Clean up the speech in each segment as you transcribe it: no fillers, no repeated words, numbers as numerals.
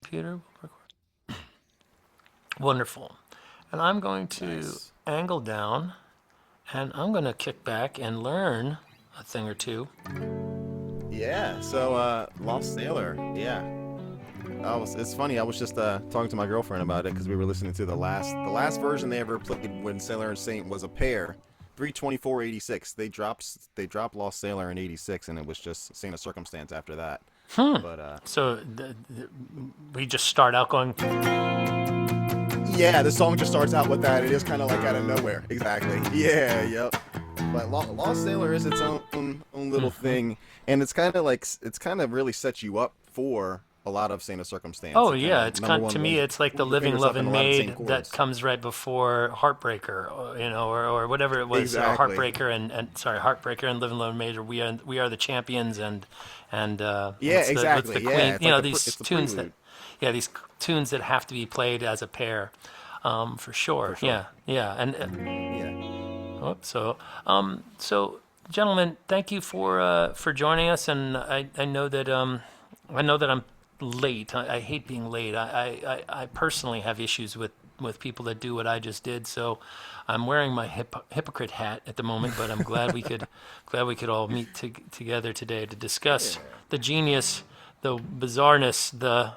computer. Wonderful. And I'm going to Nice. angle down, and I'm going to kick back and learn a thing or two. Yeah. So, Lost Sailor. Yeah. It's funny. I was just talking to my girlfriend about it because we were listening to the last version they ever played when Sailor and Saint was a pair. 32486. They dropped Lost Sailor in 86, and it was just Saint of Circumstance after that. But So we just start out going, yeah, the song just starts out with that. It is kind of like out of nowhere. Exactly. Yeah. Yep. But Lost Sailor is its own little thing, and it's kind of really sets you up for a lot of Saint of Circumstance. oh It kind yeah, of it's number to one me, it's like the warms your living, fingers up in loving a lot of the same maid that chords. comes right before Heartbreaker, or whatever it was, Exactly. Heartbreaker and sorry, Heartbreaker and Living, Loving Maid, or We Are the Champions, and Yeah, what's exactly. the Yeah, Queen? it's You like know, it's these the tunes that, prelude yeah, these tunes that have to be played as a pair, for for sure. sure. Yeah, yeah, and Yeah. so gentlemen, thank you for joining us, and I know that I'm late. I hate being late. I personally have issues with people that do what I just did. So I'm wearing my hypocrite hat at the moment, but I'm glad we could all meet together today to discuss Yeah. the genius, the bizarreness, the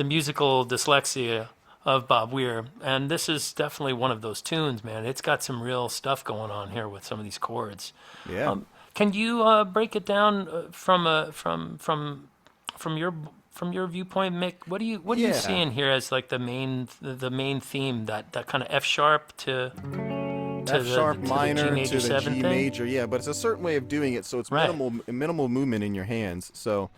musical dyslexia of Bob Weir. And this is definitely one of those tunes, man. It's got some real stuff going on here with some of these chords. Yeah. Can you break it down from your viewpoint, Mick? What do you see Yeah. in here as like the main theme, that kind of F sharp to F sharp the G minor major to the seven G thing? major. Yeah, but it's a certain way of doing it, so it's Right. minimal movement in your hands. So,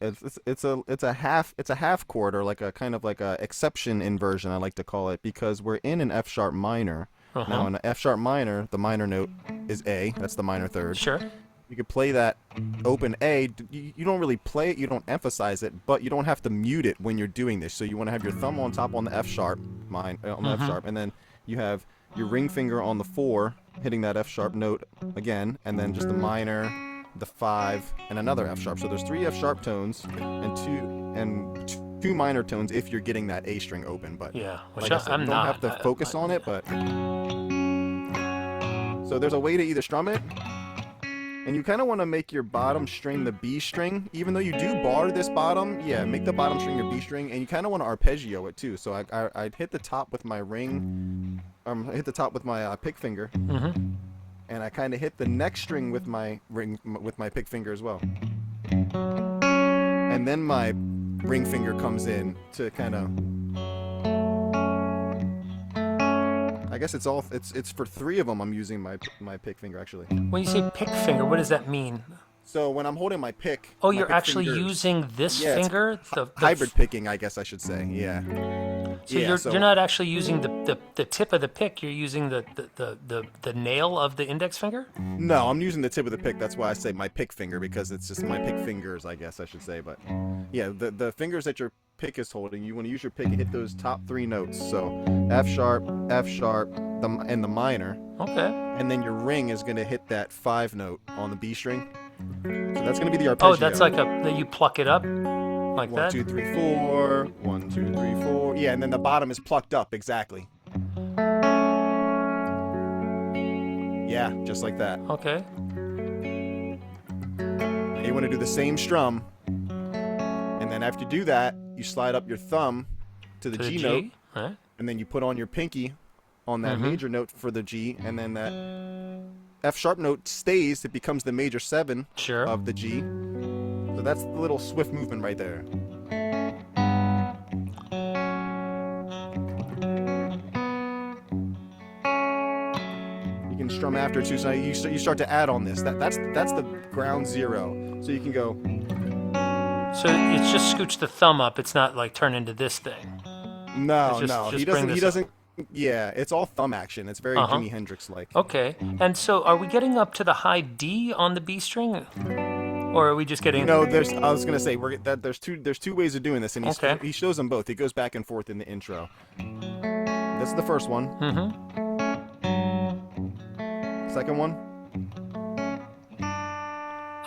it's a half chord, or like a kind of like a exception inversion, I like to call it, because we're in an F sharp minor. Uh Now, huh. in an F sharp minor, the minor note is A. That's the minor third. Sure. You could play that open A. You don't really play it, you don't emphasize it, but you don't have to mute it when you're doing this. So you want to have your thumb on top on the F sharp, on the F Mm-hmm. sharp, and then you have your ring finger on the 4, hitting that F sharp note again, and then just the minor, the 5, and another F sharp. So there's 3 F sharp tones and two minor tones if you're getting that A string open. But Yeah. Which like I said, you I'm don't have not. to focus on it. But so there's a way to either strum it, and you kind of want to make your bottom string the B string, even though you do bar this bottom. Yeah, make the bottom string your B string, and you kind of want to arpeggio it too. So I'd hit the top with my ring, hit the top with my pick finger, Mm-hmm. and I kind of hit the next string with my pick finger as well. And then my ring finger comes in to kind of. I guess it's for 3 of them. I'm using my pick finger actually. When you say pick finger, what does that mean? So when I'm holding my pick, Oh, my you're pick actually fingers, using this yeah, it's finger, hybrid picking, I guess I should say. Yeah. So Yeah. you're So not actually using the tip of the pick. You're using the nail of the index finger. no, I'm using the tip of the pick. That's why I say my pick finger, because it's just my pick fingers, I guess I should say. But yeah, the fingers that your pick is holding, you want to use your pick and hit those top 3 notes. So F sharp, and the minor, Okay. and then your ring is gonna hit that 5 note on the B string. So that's gonna be the Oh, arpeggio. that's like that you pluck it up like One, that. 2, 3, 4. 1, 2, 3, 4. Yeah, and then the bottom is plucked up exactly. Yeah, just like that. Okay. And you want to do the same strum, and then after you do that, you slide up your thumb to the To the G G, note, right? and then you put on your pinky on that Mm-hmm. major note for the G, and then that F sharp note stays. It becomes the major 7 Sure. of the G. So that's the little swift movement right there. You can strum after too, so you start to add on this. That's the ground zero. So you can go. So it's just scooch the thumb up. It's not like turn into this thing. No, Just- no, just he bring doesn't. He this up. doesn't. Yeah, it's all thumb action. It's very Uh-huh. Jimi Hendrix like. Okay. And so are we getting up to the high D on the B string, or are we just getting? No, I was gonna say there's two ways of doing this, and Okay. he shows them both. He goes back and forth in the intro. This is the first one. Mm-hmm. Second one.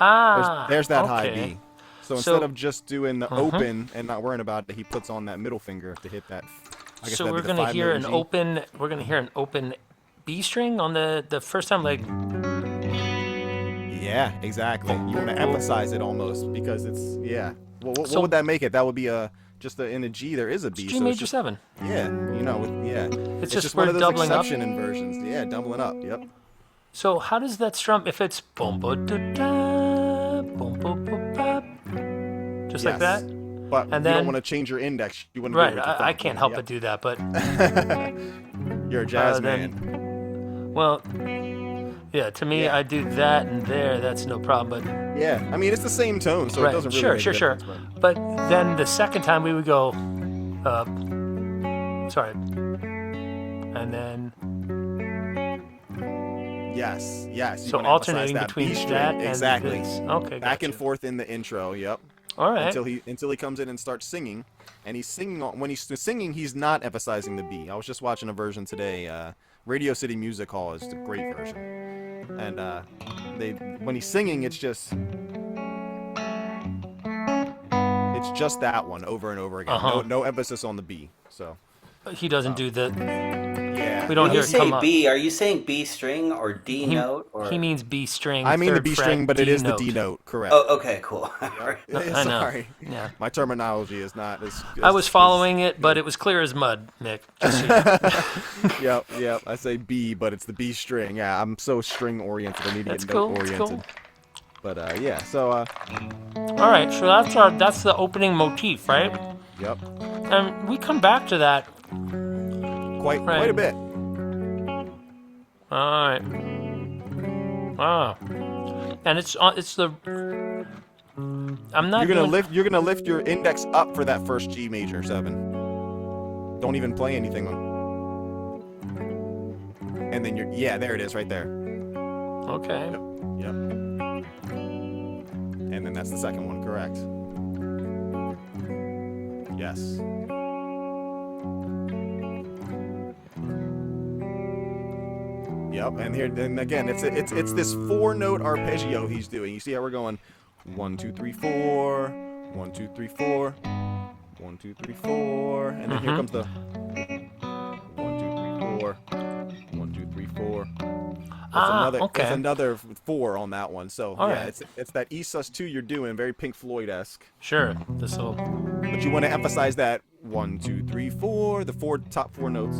Ah. There's that okay. high B. So instead of just doing the open and not worrying about it, he puts on that middle finger to hit that. I guess So that'd we're be the gonna five hear note an G. open. We're gonna hear an open B string on the first time, like. Yeah, exactly. You want to emphasize it almost because it's What So would that make it? That would be in a G there is a it's B, G so it's major just 7. It's just just we're one of those doubling up. exception inversions. Yeah, doubling up. Yep. So how does that strum? If it's boom boom da boom boom boom ba, just like that, But and you don't then want to change your index. You want to do it right, with your I thumb. can't help Yep. but do that, but You're a jazz then- man. well, yeah. To me, Yeah. I do that and there. That's no problem. Yeah, I mean it's the same tone, so it But doesn't really sure, make sure, a sure. difference. But then the second time we would go, sorry, and then Yes. You so wanna emphasize alternating that between B string. that and exactly. this. Okay, Back and gotcha. forth in the intro. Yep. All right. Until he comes in and starts singing, and he's singing when he's singing he's not emphasizing the B. I was just watching a version today. Radio City Music Hall is a great version, and when he's singing it's just that one over and over again. No emphasis on the B. So He doesn't do the. yeah, We don't When hear you it say come up. B, are you saying B string or D note? Or He means B string. I mean the third B fret, string, but it D is note. the D note. Correct. Oh, okay, cool. I know. Sorry. Yeah. My terminology is not as. I was following it, but it was clear as mud, Nick. Just so you know. Yep. I say B, but it's the B string. Yeah, I'm so string oriented. I need to That's get cool. note That's oriented. cool. But yeah, so All right, so that's the opening motif, right? yep, And we come back to that. quite a bit. All right. Wow. And it's the. I'm not. You're doing- gonna lift your index up for that first G major 7. Don't even play anything on. And then there it is right there. Okay. Yep. And then that's the second one, correct? Yes. Yep, and again, it's this 4-note arpeggio he's doing. You see how we're going 1 2 3 4, 1 2 3 4, 1 2 3 4, and then here comes the 1 2 3 4, 1 2 3 4. Okay. It's another 4 on that one. So All yeah, right. it's that E sus2 you're doing, very Pink Floyd-esque. Sure. This will. But you want to emphasize that 1 2 3 4, the top 4 notes.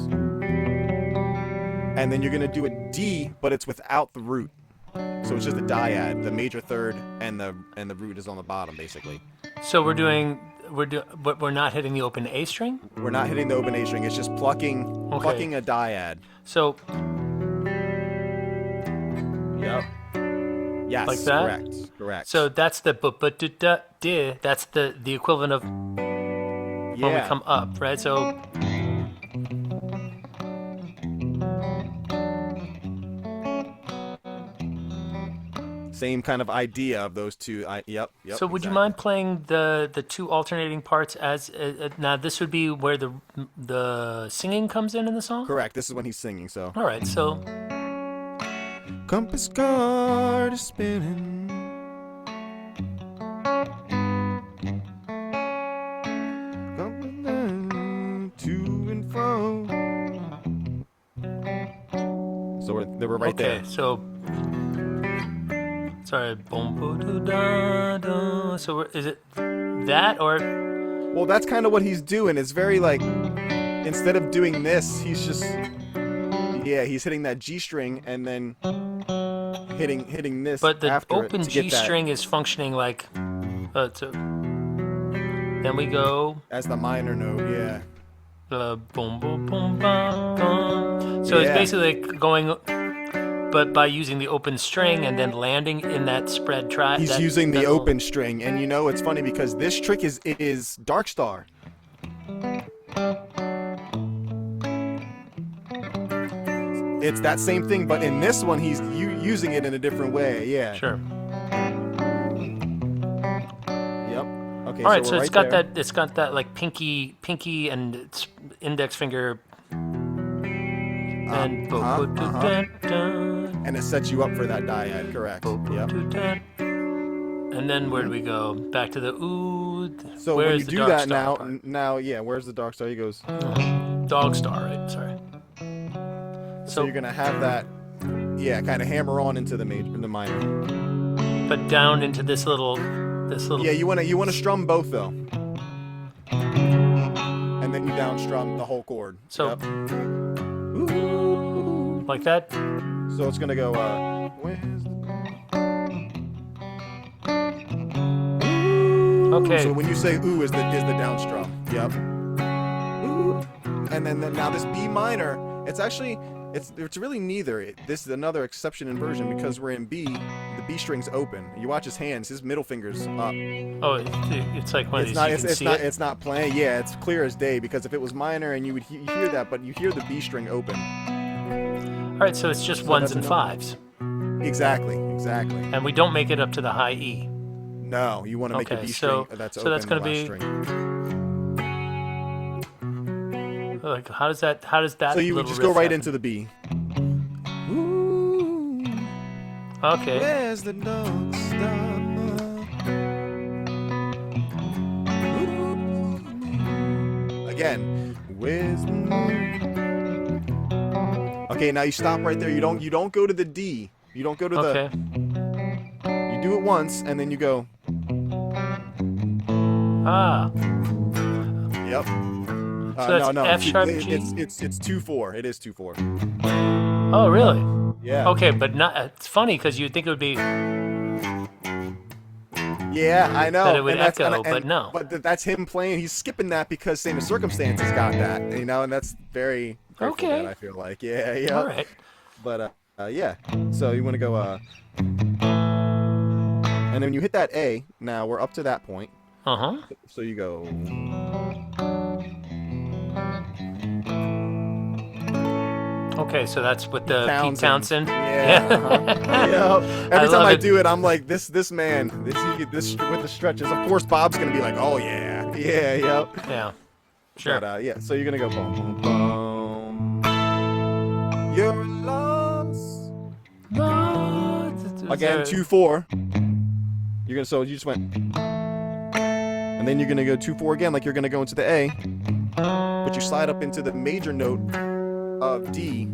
And then you're gonna do a D, but it's without the root. So it's just a dyad. The major third and the root is on the bottom, basically. So but we're not hitting the open A string. We're not hitting the open A string. It's just plucking a dyad. So Yep. Yes. Like that? Correct. so that's the but that's the equivalent of when we yeah. come up, right? So Same kind of idea of those two. Yep. So would you exactly. mind playing the two alternating parts as now this would be where the singing comes in the song? Correct. This is when he's singing. So. All right, so Compass card is spinning. To and fro. So we're right okay, there. so sorry, boom, boom, doo, da, da. So is it that or Well, that's kind of what he's doing. It's very like, instead of doing this, he's just, he's hitting that G string and then hitting this. but the after open it to get G that string is functioning like so then we go as the minor note. Yeah. boom, boom, boom, bum, bum. So it's Yeah. basically like going, but by using the open string and then landing in that spread tri. He's using the open string, and it's funny because this trick is Dark Star. It's that same thing, but in this one he's using it in a different way. Yeah. Sure. Yep. Okay. All right, so we're it's right got there. it's got that like pinky and its index finger. And And it sets you up for that dyad. Correct. Yep. And then where do we go? Back to the ooh. So where's when you the do dark that star now, part? now yeah, where's the dark star? He goes. Dog star, right? Sorry. So you're gonna have that, yeah, kind of hammer on into the minor. But down into this little. Yeah, you wanna strum both though, and then you down strum the whole chord. So Yep. Ooh. like that. So it's gonna go. Where's the... Okay. So when you say ooh is the down strum. Yep. Ooh. And then now this B minor, it's actually it's really neither. This is another exception inversion because we're in B. The B string's open. You watch his hands. His middle finger's up. Oh, it's like one of these. Not, you can see it's not playing. Yeah, it's clear as day because if it was minor and you would hear that, but you hear the B string open. All right, so it's just ones and fives. Exactly. And we don't make it up to the high E. No, you want to make the B string that's open. So that's going to be like how does that? So you would just go right into the B. Ooh, okay. Where's the dog star? Again, where's the moon? Okay, now you stop right there. You don't go to the D. You don't go to Okay. You do it once and then you go. Ah. Yep. So that's no. F sharp G? It's 2/4. It is 2/4. Oh, really? Yeah. Okay, but not. It's funny because you'd think it would be. Yeah, I know. That it would and that's, echo, but no. But that's him playing. He's skipping that because Same as Circumstances got that, and that's very grateful Okay. that, I feel like. Yeah. All right. But yeah. So you want to go and then when you hit that A, now we're up to that point. Uh-huh. So you go. Okay, so that's with the Townsend. Pete Townsend. Yeah. Yep. Every time love I it. do it, I'm like, this man, this with the stretches. Of course, Bob's gonna be like, oh yeah, yep. Yeah. Sure. But yeah, so you're gonna go boom, boom, boom. You're lost. Again, 2/4. You just went, and then you're gonna go 2/4 again, like you're gonna go into the A, but you slide up into the major note of D,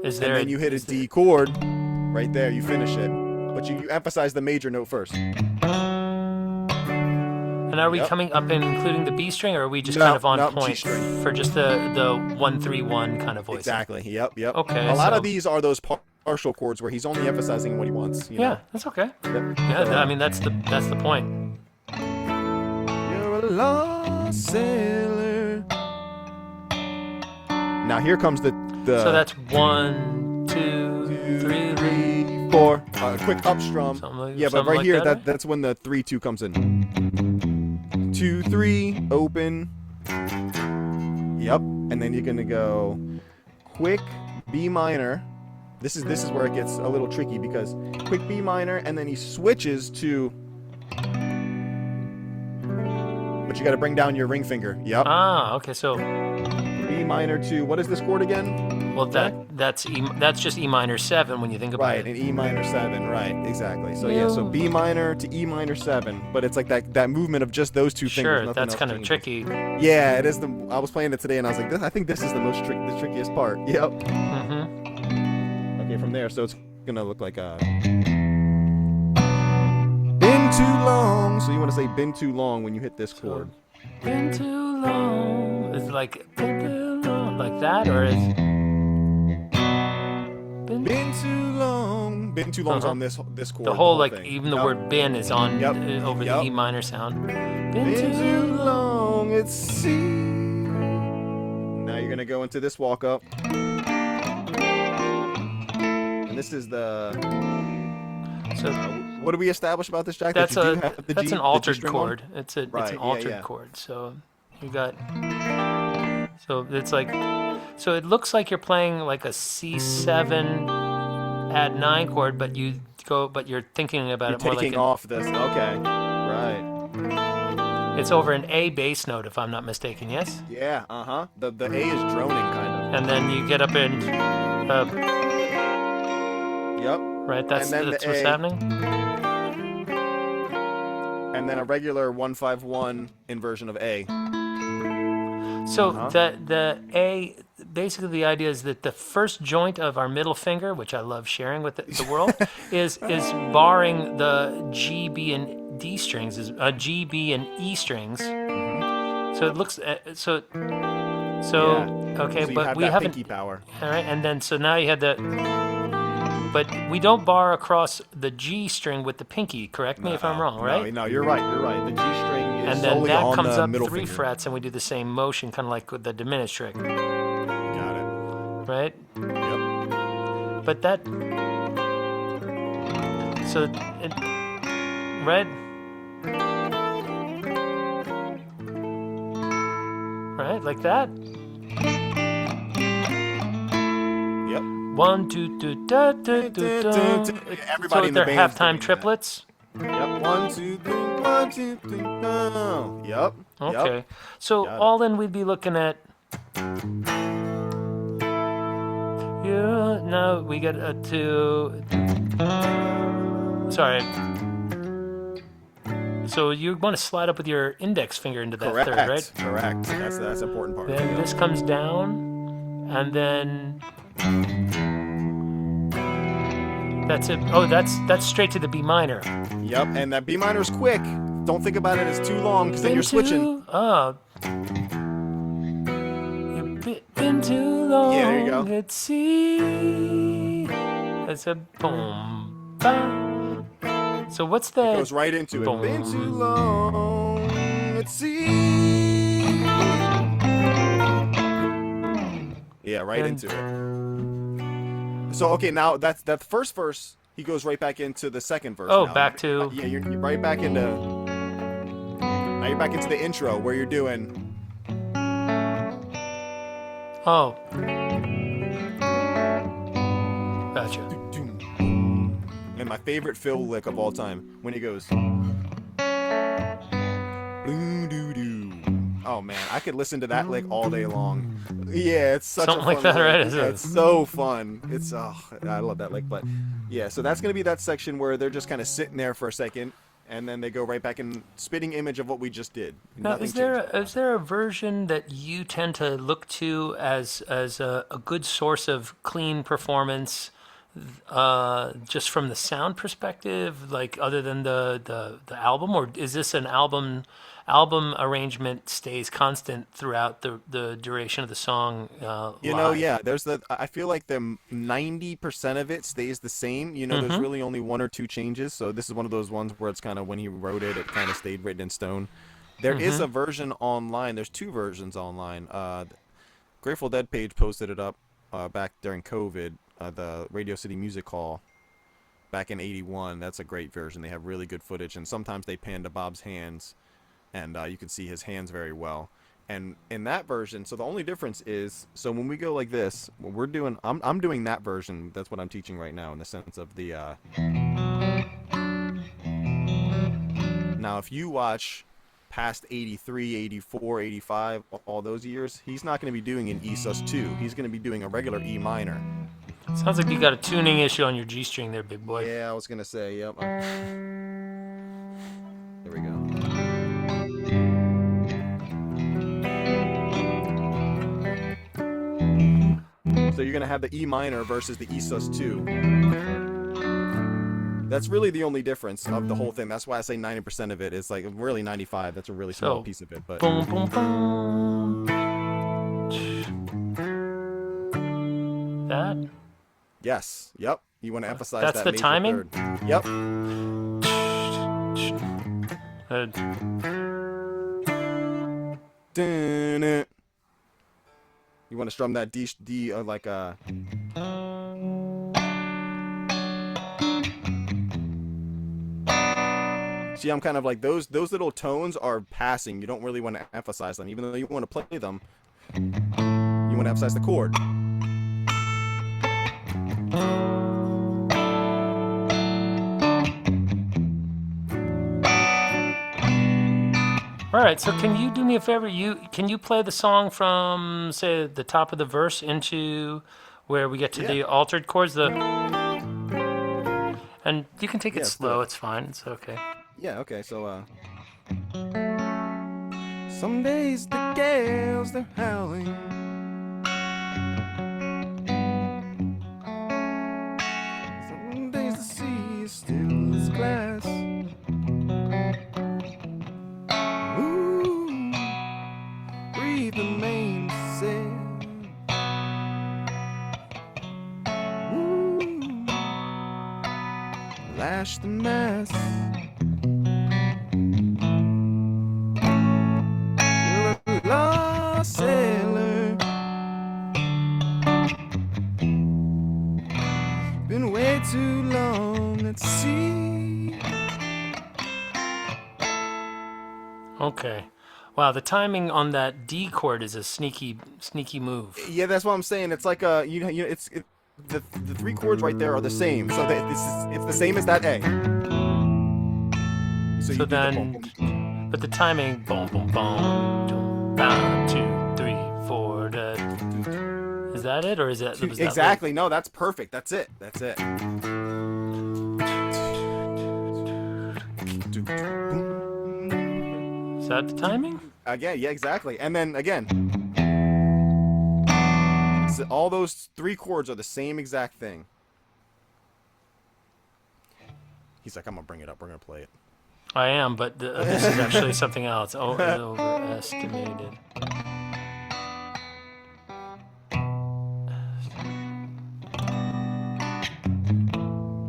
Is there? and then you hit a D chord right there. You finish it, but you emphasize the major note first. And are we Yep. coming up and including the B string, or are we just No, kind of on no, point G-string. for just the 1-3-1 kind of voice? Exactly. Yep. Okay, A lot so- of these are those partial chords where he's only emphasizing what he wants. You Yeah, know? that's okay. Yep. Yeah, I mean that's the point. You're a lost sailor. Now here comes the. So that's 1, 2, 3, 4. Quick up strum. Something Yeah, but something right like here, that, right? that's when the 3-2 comes in. 2, 3, open. Yep, and then you're gonna go quick B minor. This is where it gets a little tricky because quick B minor, and then he switches to. But you got to bring down your ring finger. Yep. Ah, okay. So, B minor to what is this chord again? well, that's just E minor 7 when you think about Right, it. and E minor 7, right, exactly. So yeah, so B minor to E minor 7, but it's like that movement of just those two fingers. Sure, nothing that's else kind of changes. tricky. Yeah, it is. I was playing it today, and I was like, I think this is the trickiest part. Yep. Mm-hmm. Okay, from there, so it's gonna look like been too long. So you want to say been too long when you hit this chord. Been too long. Is it like been too long, like that, or is Been too long. Been too long's on this chord. the whole like thing. even the Yep. word "been" is on Yep. Over Yep. the E minor sound. Been too long. It's C. Now you're gonna go into this walk up, and this is the. So What do we establish about this, Jack? that's that you do have the that's G, an the altered G-string on? chord. It's an Right, yeah, altered yeah. chord. So you got. So it's like, so it looks like you're playing like a C7 add 9 chord, but you're thinking about You're it more taking like off this. Okay. Right. it's over an A bass note, if I'm not mistaken. Yes. Yeah. The A is droning kind And then you get up in, of. Yep. right? That's And then the what's A. happening. and then a regular 1-5-1 inversion of A. So Uh-huh. the A, basically the idea is that the first joint of our middle finger, which I love sharing with the world, is barring the G, B, and D strings, is G, B, and E strings. So it looks so Yeah. okay, So you but have we that haven't. pinky power. All right, and then so now you had the, but we don't bar across the G string with the pinky. Correct me if I'm wrong, right? No, you're right. You're right. The G string is And then solely that on comes the up middle 3 finger. frets, and we do the same motion, kind of like with the diminished trick, Got it. right? Yep. But that, so, it, right? Right, like that. Yep. 1, 2, 2, da, da, da, da. Everybody So in the they're band's halftime doing triplets. Yep. 1, 2, 3. 1, 2, 3. No. Yep. Okay. Yep. So Got it. all in, we'd be looking at. Yeah. Now we get a 2. Sorry. So you want to slide up with your index finger into that Correct. third, right? Correct. That's the important part. Then this comes down, and then that's it. Oh, that's straight to the B minor. Yep. And that B minor is quick. Don't think about it as too long, because then you're switching. You've been too long. Yeah, there you go. At sea. That's a boom. Bam. So what's It that? goes right into it. Boom. Been too long at sea. Yeah, right into it. So okay, now that's the first verse. He goes right back into the second verse. Oh, now. back to. Yeah, you're right back into. Now you're back into the intro where you're doing. Oh. Gotcha. And my favorite Phil lick of all time when he goes. Oh man, I could listen to that lick all day long. Yeah, it's such Something a fun like that, lick. right? Yeah, it's so fun. It's I love that lick. But yeah, so that's gonna be that section where they're just kind of sitting there for a second, and then they go right back in spitting image of what we just did. Now, Nothing is there changed. is there a version that you tend to look to as a good source of clean performance, just from the sound perspective, like other than the album, or is this an album arrangement stays constant throughout the duration of the song? You know, live? yeah. I feel like the 90% of it stays the same. You know, there's really only 1 or 2 changes. So this is one of those ones where it's kind of when he wrote it, it kind of stayed written in stone. There is a version online. There's 2 versions online. Grateful Dead page posted it up back during COVID. The Radio City Music Hall back in '81. That's a great version. They have really good footage, and sometimes they pan to Bob's hands, and you can see his hands very well. And in that version, so the only difference is, so when we go like this, what we're doing, I'm doing that version. That's what I'm teaching right now in the sense of the. Now, if you watch past 83, 84, 85, all those years, he's not going to be doing an E sus2. He's going to be doing a regular E minor. Sounds like you got a tuning issue on your G string there, big boy. Yeah, I was going to say, yep. There we go. So you're going to have the E minor versus the E sus2. That's really the only difference of the whole thing. That's why I say 90% of it is like really 95. That's a really small So, piece of it. But Boom, boom, boom. That. yes, yep. You want to emphasize That's that the major timing? third. Yep. Dun-dun. You want to strum that D like a. See, I'm kind of like those little tones are passing. You don't really want to emphasize them, even though you want to play them. You want to emphasize the chord. All right, so can you do me a favor? Can you play the song from, say, the top of the verse into where we get to the altered chords? And you can take it Yes, slow. do it. It's fine. It's okay. Yeah, okay, so some days the gales they're howling. Some days the sea is still as glass. Ooh, breathe the mainsail. Ooh, lash the mast. You're a lost sailor. Been way too long at sea. Okay. Wow, the timing on that D chord is a sneaky move. Yeah, that's what I'm saying. It's like the three chords right there are the same. So it's the same as that A. So you So do the then, boom, boom. but the timing, boom, boom, boom, 1, 2, 3, 4. Is that it, or is that was that Exactly. No, that's perfect. That's it. That's it. Is that the timing? Again, yeah, exactly. And then again, so all those three chords are the same exact thing. He's like, I'm gonna bring it up. We're gonna play it. I am, but this is actually something else. Oh, overestimated.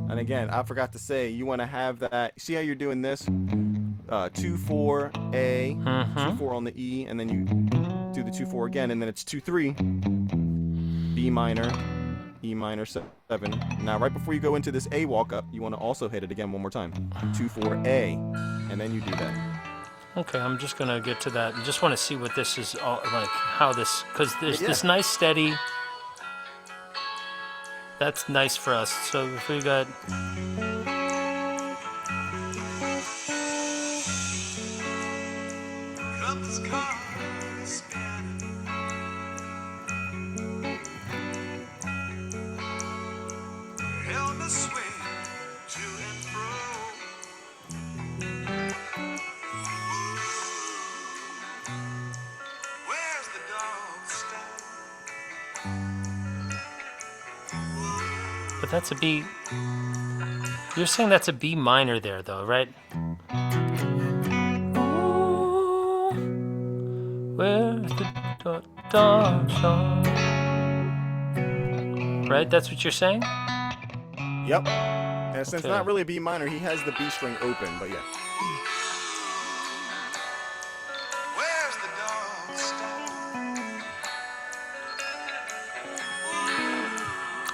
And again, I forgot to say, you want to have that. See how you're doing this? 2-4 A, 2-4 on the E, and then you do the 2-4 again, and then it's 2-3 B minor, E minor 7. Now, right before you go into this A walk up, you want to also hit it again one more time. 2-4 A, and then you do that. Okay, I'm just gonna get to that. I just want to see what this is all like. How this, because there's Yeah. this nice steady. That's nice for us. So if we got. But that's a B. You're saying that's a B minor there, though, right? Ooh, where's the dog song? Right? That's what you're saying? Yep. And since Okay. not really a B minor, he has the B string open, but yeah.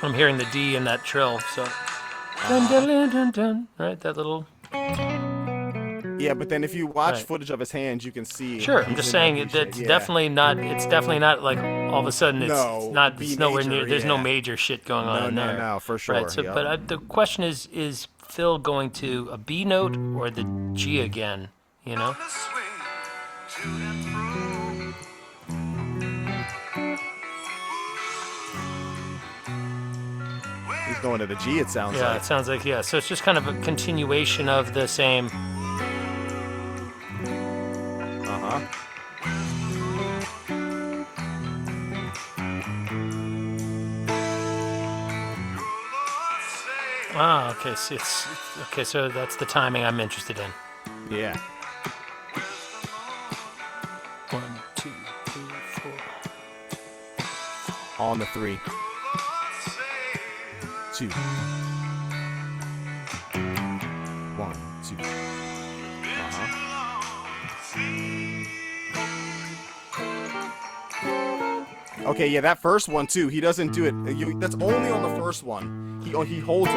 I'm hearing the D in that trill, so. Dun, dun, dun, dun, dun. Right? That little. Yeah, but then if you watch Right. footage of his hands, you can see. Sure, I'm he's just in that saying B it, shape. it's Yeah. definitely not. It's definitely not like all of a sudden it's No, not. B It's nowhere major, near. There's no yeah. major shit going on in there. No, for sure. Right. So, yep. but the question is Phil going to a B note or the G again? You know. He's going to the G, it sounds Yeah, like. it sounds like yeah. So it's just kind of a continuation of the same. Uh-huh. Ah, okay. So it's okay. So that's the timing I'm interested in. Yeah. 1, 2, 3, 4. On the 3. 2. 1, 2. Okay, yeah, that first one too. He doesn't do it. That's only on the first one. He holds it.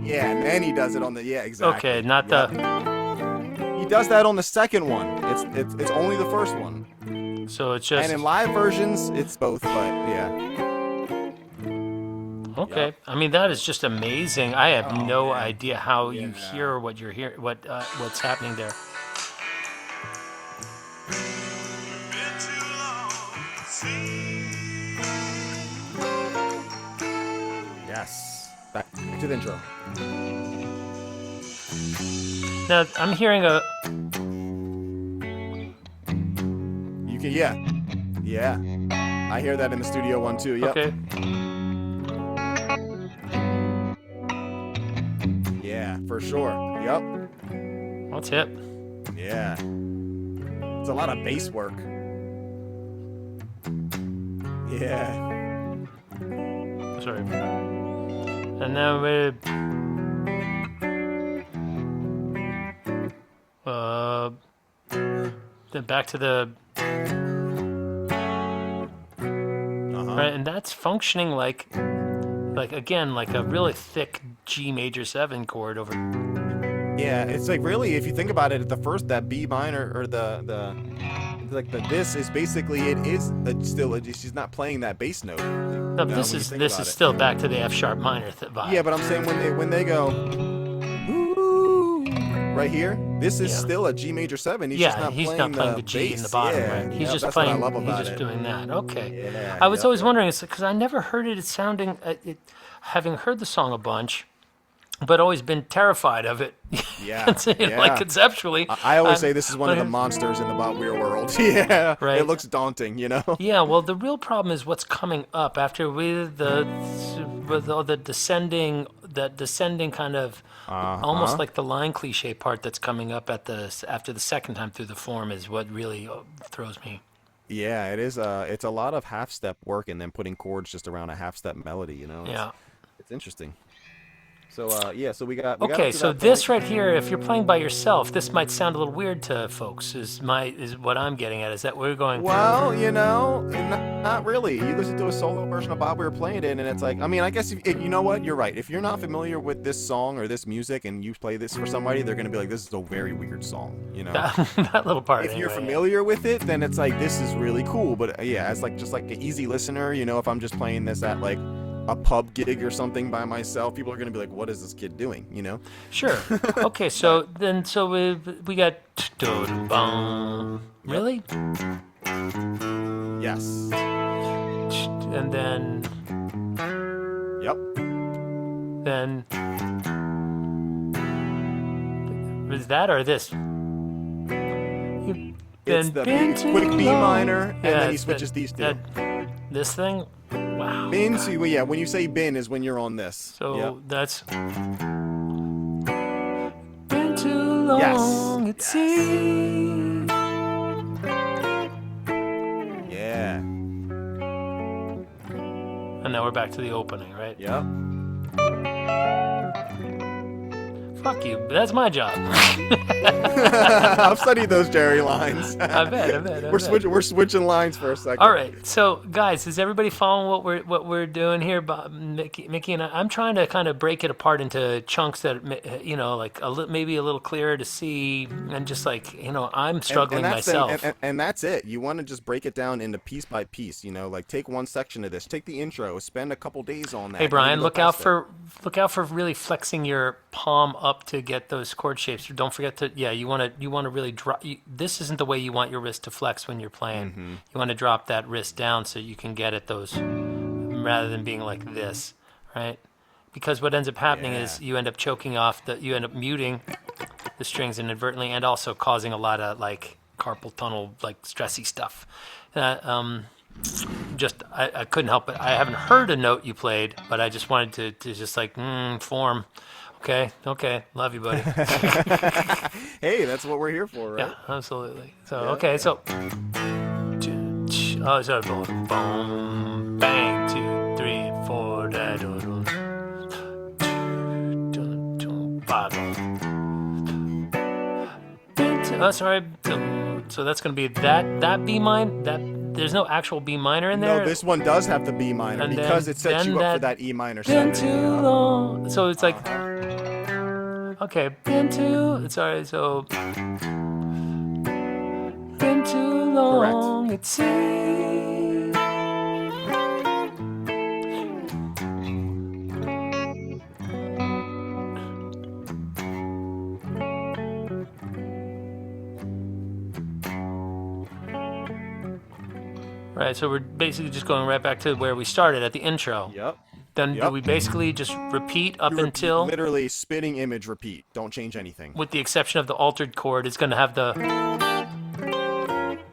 Yeah, and then he does it on the exactly. Okay, not Yep. the. He does that on the second one. It's only the first one. So it's just. And in live versions, it's both. But yeah. Okay, Yep. I mean that is just amazing. I have no man. idea how Yeah. you hear what you're hearing, what's happening there. Yes. Back to the intro. Now I'm hearing a. You can, yeah. Yeah. I hear that in the studio one too. Yep. Okay. Yeah, for sure. Yep. What's hip? Yeah. It's a lot of bass work. Yeah. Sorry. And then we. Then back to the. Right, and that's functioning like again, like a really thick G major 7 chord over. Yeah, it's like really, if you think about it, at the first, that B minor or this is basically, it is she's not playing that bass note. No, but this is still back to the F sharp minor vibe. Yeah, but I'm saying when they go ooh, right here, this is still a G major 7. He's just not playing the G bass. in the bottom, Yeah, right? He's just that's playing. What I love about he's just doing that. Okay. Yeah, I was always wondering, because I never heard it sounding, having heard the song a bunch, but always been terrified of it. Yeah, Like conceptually. I always say this is one of the monsters in the Weir world. Yeah, right. It looks daunting, you know. Yeah, well, the real problem is what's coming up after with all the descending, that descending kind of almost like the line cliche part that's coming up after the second time through the form is what really throws me. Yeah, it is. It's a lot of half step work and then putting chords just around a half step melody. You know. It's interesting. So so we got. Okay, so this right here, if you're playing by yourself, this might sound a little weird to folks. Is what I'm getting at? Is that we're going? Well, you know, not really. You listen to a solo version of Bob Weir playing it, and it's like, I mean, I guess if you know what, you're right. If you're not familiar with this song or this music, and you play this for somebody, they're gonna be like, this is a very weird song. You know, that little part. If you're familiar with it, then it's like, this is really cool. But yeah, as like just like an easy listener, you know, if I'm just playing this at like a pub gig or something by myself, people are going to be like, what is this kid doing, you know? Sure. Okay, so we got really? Yes. And then yep. Then is that or this? It's the quick B minor, and then he switches these two. This thing? Wow. Bin, so yeah, when you say bin is when you're on this. So that's been too long, it seems. Yeah. And now we're back to the opening, right? Yep. Fuck you. That's my job. I've studied those Jerry lines. I bet. We're switching lines for a second. All right. So, guys, is everybody following what we're doing here? Mickey and I'm trying to kind of break it apart into chunks that, you know, like maybe a little clearer to see, and just like, you know, I'm struggling myself. And that's it. You want to just break it down into piece by piece. You know, like take one section of this, take the intro, spend a couple days on that. Hey, Brian, look out for really flexing your palm up to get those chord shapes. Don't forget to you want to really drop. This isn't the way you want your wrist to flex when you're playing. Mm-hmm. You want to drop that wrist down so you can get at those rather than being like this, right? Because what ends up happening is you end up you end up muting the strings inadvertently, and also causing a lot of like carpal tunnel, like stressy stuff. I couldn't help it. I haven't heard a note you played, but I just wanted to just like form. Okay, love you, buddy. Hey, that's what we're here for, right? Yeah, absolutely. So so boom, bang, 2, 3, 4, sorry. So that's gonna be that B minor. There's no actual B minor in there. No, this one does have the B minor, and because it sets you up for that E minor 7. Been too long. So it's like, okay, been too. Sorry, so been too long. Correct. It seems. Right, so we're basically just going right back to where we started at the intro. Yep. Then do Yep. we basically just repeat up You repeat, until, literally spitting image repeat. Don't change anything. with the exception of the altered chord, it's going to have the.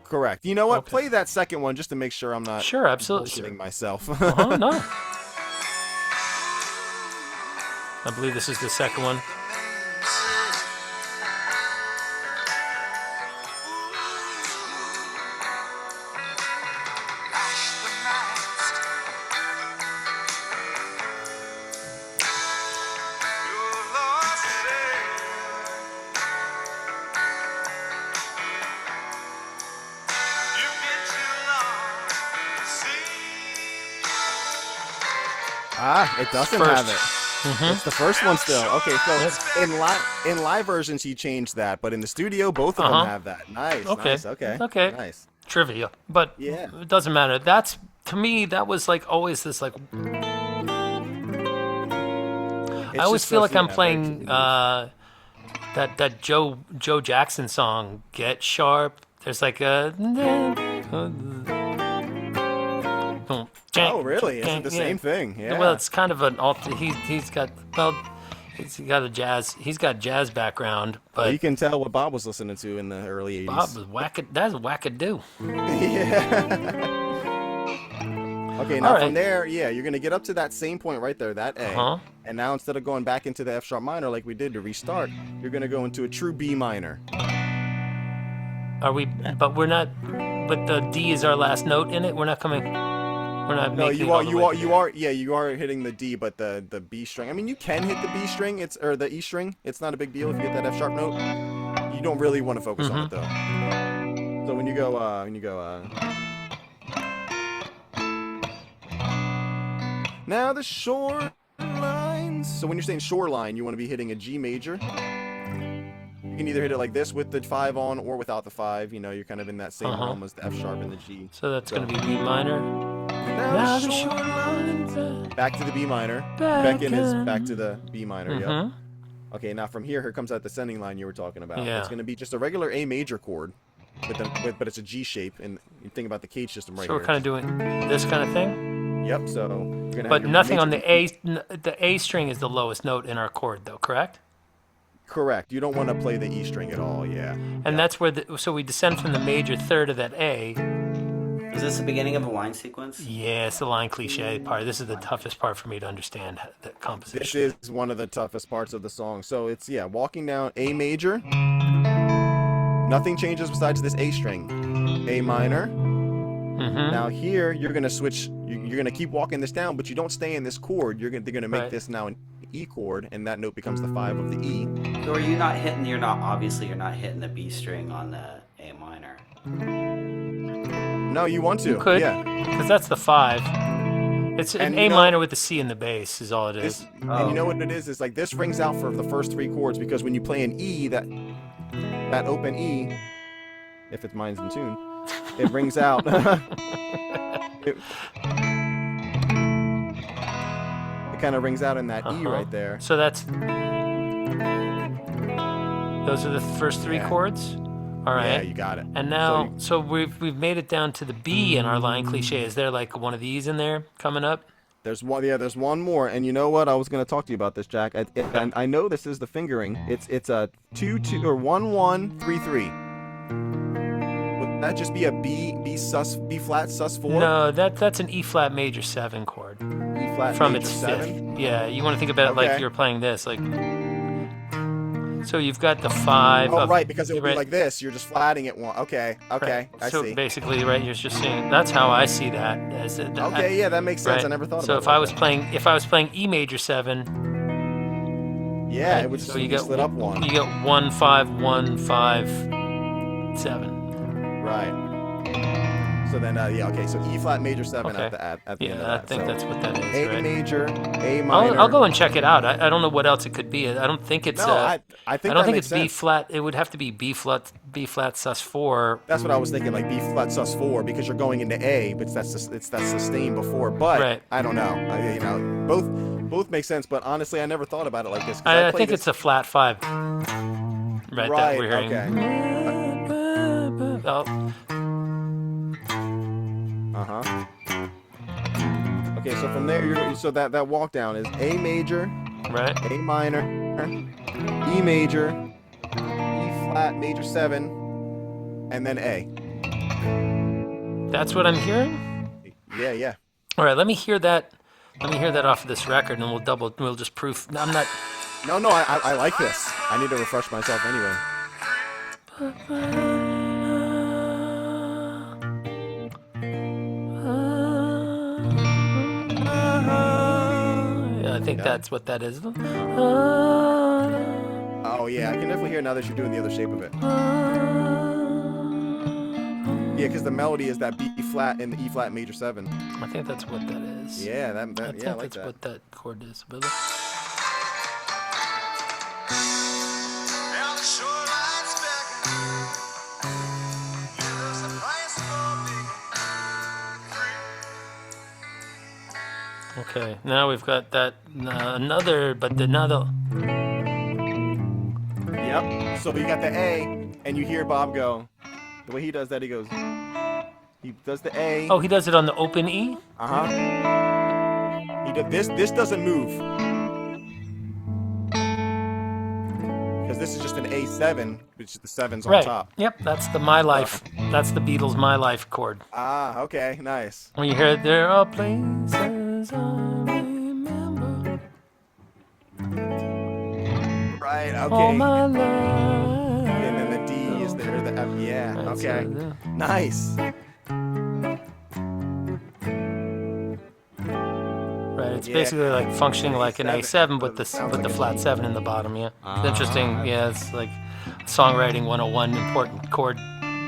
Correct. You know what? Okay. Play that second one just to make sure I'm not Sure, absolutely. bullshitting myself. Uh-huh, no. I believe this is the second one. It doesn't First. have it. It's the first one still. Okay, so Yep. in live versions he changed that, but in the studio both of Uh-huh. them have that. Nice. Okay. Nice. Okay. Okay. Nice. Trivia, but Yeah. it doesn't matter. That's, to me, that was like always this like. I always feel like I'm playing that Joe Jackson song, "Get Sharp." There's like a. Oh, really? Is it the same thing? Yeah. Well, it's kind of an alt. He's got jazz background, but you can tell what Bob was listening to in the early 80s. Bob was that's wackadoo. Yeah. Okay, now All right. from there, yeah, you're gonna get up to that same point right there, that A. Uh-huh. And now instead of going back into the F sharp minor like we did to restart, you're gonna go into a true B minor. Are we? But we're not. But the D is our last note in it. We're not coming. We're not. No, making you it all are, the you way are, to you there. are, yeah, you are hitting the D, but the B string. I mean, you can hit the B string, or the E string. It's not a big deal if you hit that F sharp note. You don't really want to focus on it though. So when you go, now the shorelines. So when you're saying shoreline, you want to be hitting a G major. You can either hit it like this with the 5 on or without the 5. You know, you're kind of in that same realm as the F sharp and the G. So that's going to be B minor. Now the shorelines. Back to the B minor. Beckin is back to the B minor. Yep. Okay, now from here comes that descending line you were talking about. Yeah. It's going to be just a regular A major chord, but it's a G shape. And you think about the cage system right So here. we're kind of doing this kind of thing. Yep. So you're gonna But have your nothing major on the A. The A string is the lowest note in our chord, though. Correct. Correct. You don't want to play the E string at all. Yeah. And that's where so we descend from the major third of that A. Is this the beginning of a line sequence? Yeah, it's the line cliche part. This is the toughest part for me to understand the composition. This is one of the toughest parts of the song. So it's, yeah, walking down A major. Nothing changes besides this A string. A minor. Now here, you're going to switch. You're going to keep walking this down, but you don't stay in this chord. They're going to make Right. this now an E chord, and that note becomes the 5 of the E. So are you not hitting? You're not hitting the B string on the A minor. No, you want to. You could, Yeah. because that's the 5. It's an And A you know- minor with the C in the bass is all it is. This, And you know what it is? It's like this rings out for the first 3 chords, because when you play an E, that open E, if it's mine's in tune, it rings out. it kind of rings out in that E right there. So those are the first 3 Yeah. chords. All right. Yeah, you got it. And now, so we've made it down to the B in our line cliche. Is there like one of these in there coming up? There's one. Yeah, there's one more. And you know what? I was going to talk to you about this, Jack. And I know this is the fingering. It's a 2-2 or 1-1-3-3. Would that just be a B flat sus 4? No, that's an E flat major 7 chord E flat from major its 7. 5th. Yeah, you want to think about it like Okay. you're playing this, like. So you've got the 5. Oh, of, right, because it would right, be like this. You're just flatting it one. Okay, right. I So see. basically, right, you're just saying that's how I see that. As Okay, yeah, that makes sense. right. I never thought So about if it. I was playing E major 7, Yeah, right, it would just so you be get split up one. You get 1 5 1 5 7. Right. So then, yeah, okay. So E flat major 7 Okay. at the end of Yeah, that. I think So that's what that is, A right? major, A minor. I'll go and check it out. I don't know what else it could be. I don't think it's. No, I think I don't that think makes it's B sense. flat. It would have to be B flat sus 4. That's what I was thinking, like B flat sus 4, because you're going into A, but it's that sustain before. But Right. I don't know. You know, both make sense. But honestly, I never thought about it like this. 'Cause I played think this- it's a flat 5. Right, that Right, we're hearing. okay. Oh, Okay, Okay, so from there, so that walk down is A major, Right. A minor, E major, E flat major 7, and then A. That's what I'm hearing? Yeah, yeah. All right, let me hear that. Let me hear that off of this record, and we'll just proof. I'm not. No, I like this. I need to refresh myself anyway. Yeah, I think Yeah. that's what that is. Oh yeah, I can definitely hear now that you're doing the other shape of it. Yeah, because the melody is that B flat and the E flat major 7. I think that's what that is. Yeah, I yeah, think I like that's that. what that chord is. But okay, now we've got that another. Yep. So you got the A, and you hear Bob go. The way he does that, he goes. He does the A. Oh, he does it on the open E. Uh huh. He did this. This doesn't move because this is just an A7, which the 7's on Right. top. Yep, that's the My Life. That's the Beatles' My Life chord. Ah, okay, nice. When you hear it, there are places I remember Right. all Okay. my life. And then the D is there. The F. Yeah. That's Okay. it, Nice. Right, it's Yeah. basically like functioning like an A7 with the Sounds with like the a flat D. 7 in the bottom. Yeah, Ah, it's interesting. Yeah, it's like songwriting 101. Important chord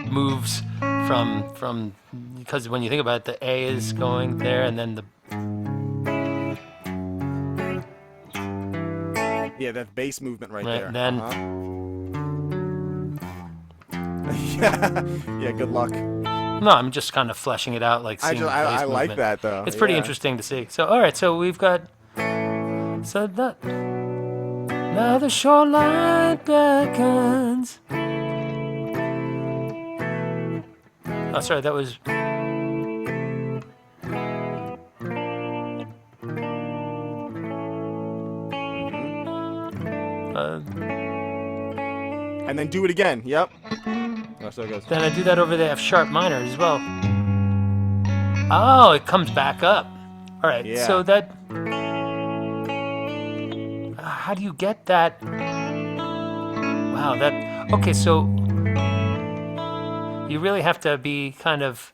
moves from because when you think about it, the A is going there, and then the Yeah, that bass movement right Right, there. then- Yeah. Yeah. Good luck. no, I'm just kind of fleshing it out, like I seeing just the bass I like movement. that though. It's pretty Yeah. interesting to see. So, all right, so we've got so that now the shoreline beckons. Oh, sorry, that was. And then do it again. Yep. Oh, so it goes. Then I do that over the F sharp minor as well. Oh, it comes back up. All right, Yeah. so that. How do you get that? Wow, that. Okay, so you really have to be kind of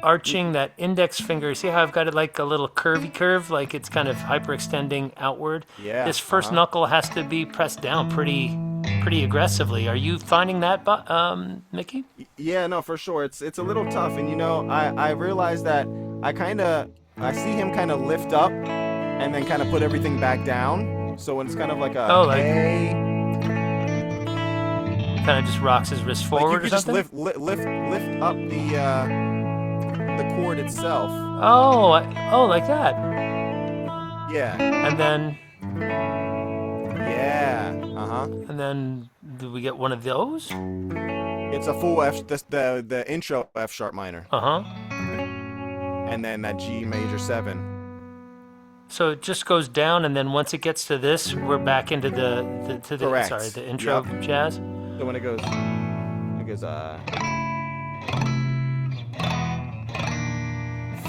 arching that index finger. See how I've got it like a little curvy curve, like it's kind of hyperextending outward. Yeah, This first uh-huh. knuckle has to be pressed down pretty aggressively. Are you finding that, Mickey? Yeah, no, for sure. It's a little tough, and I realized that I see him kind of lift up, and then kind of put everything back down. So when it's kind of like a Oh, like- A, Kind of just rocks his wrist like forward you or could just something. lift up the chord itself. Oh, like that. Yeah, And then yeah, do we get one of those? It's a full F. The intro F sharp minor, and then that G major 7. So it just goes down, and then once it gets to this, we're back into the Correct. the intro Yep. jazz. So when it goes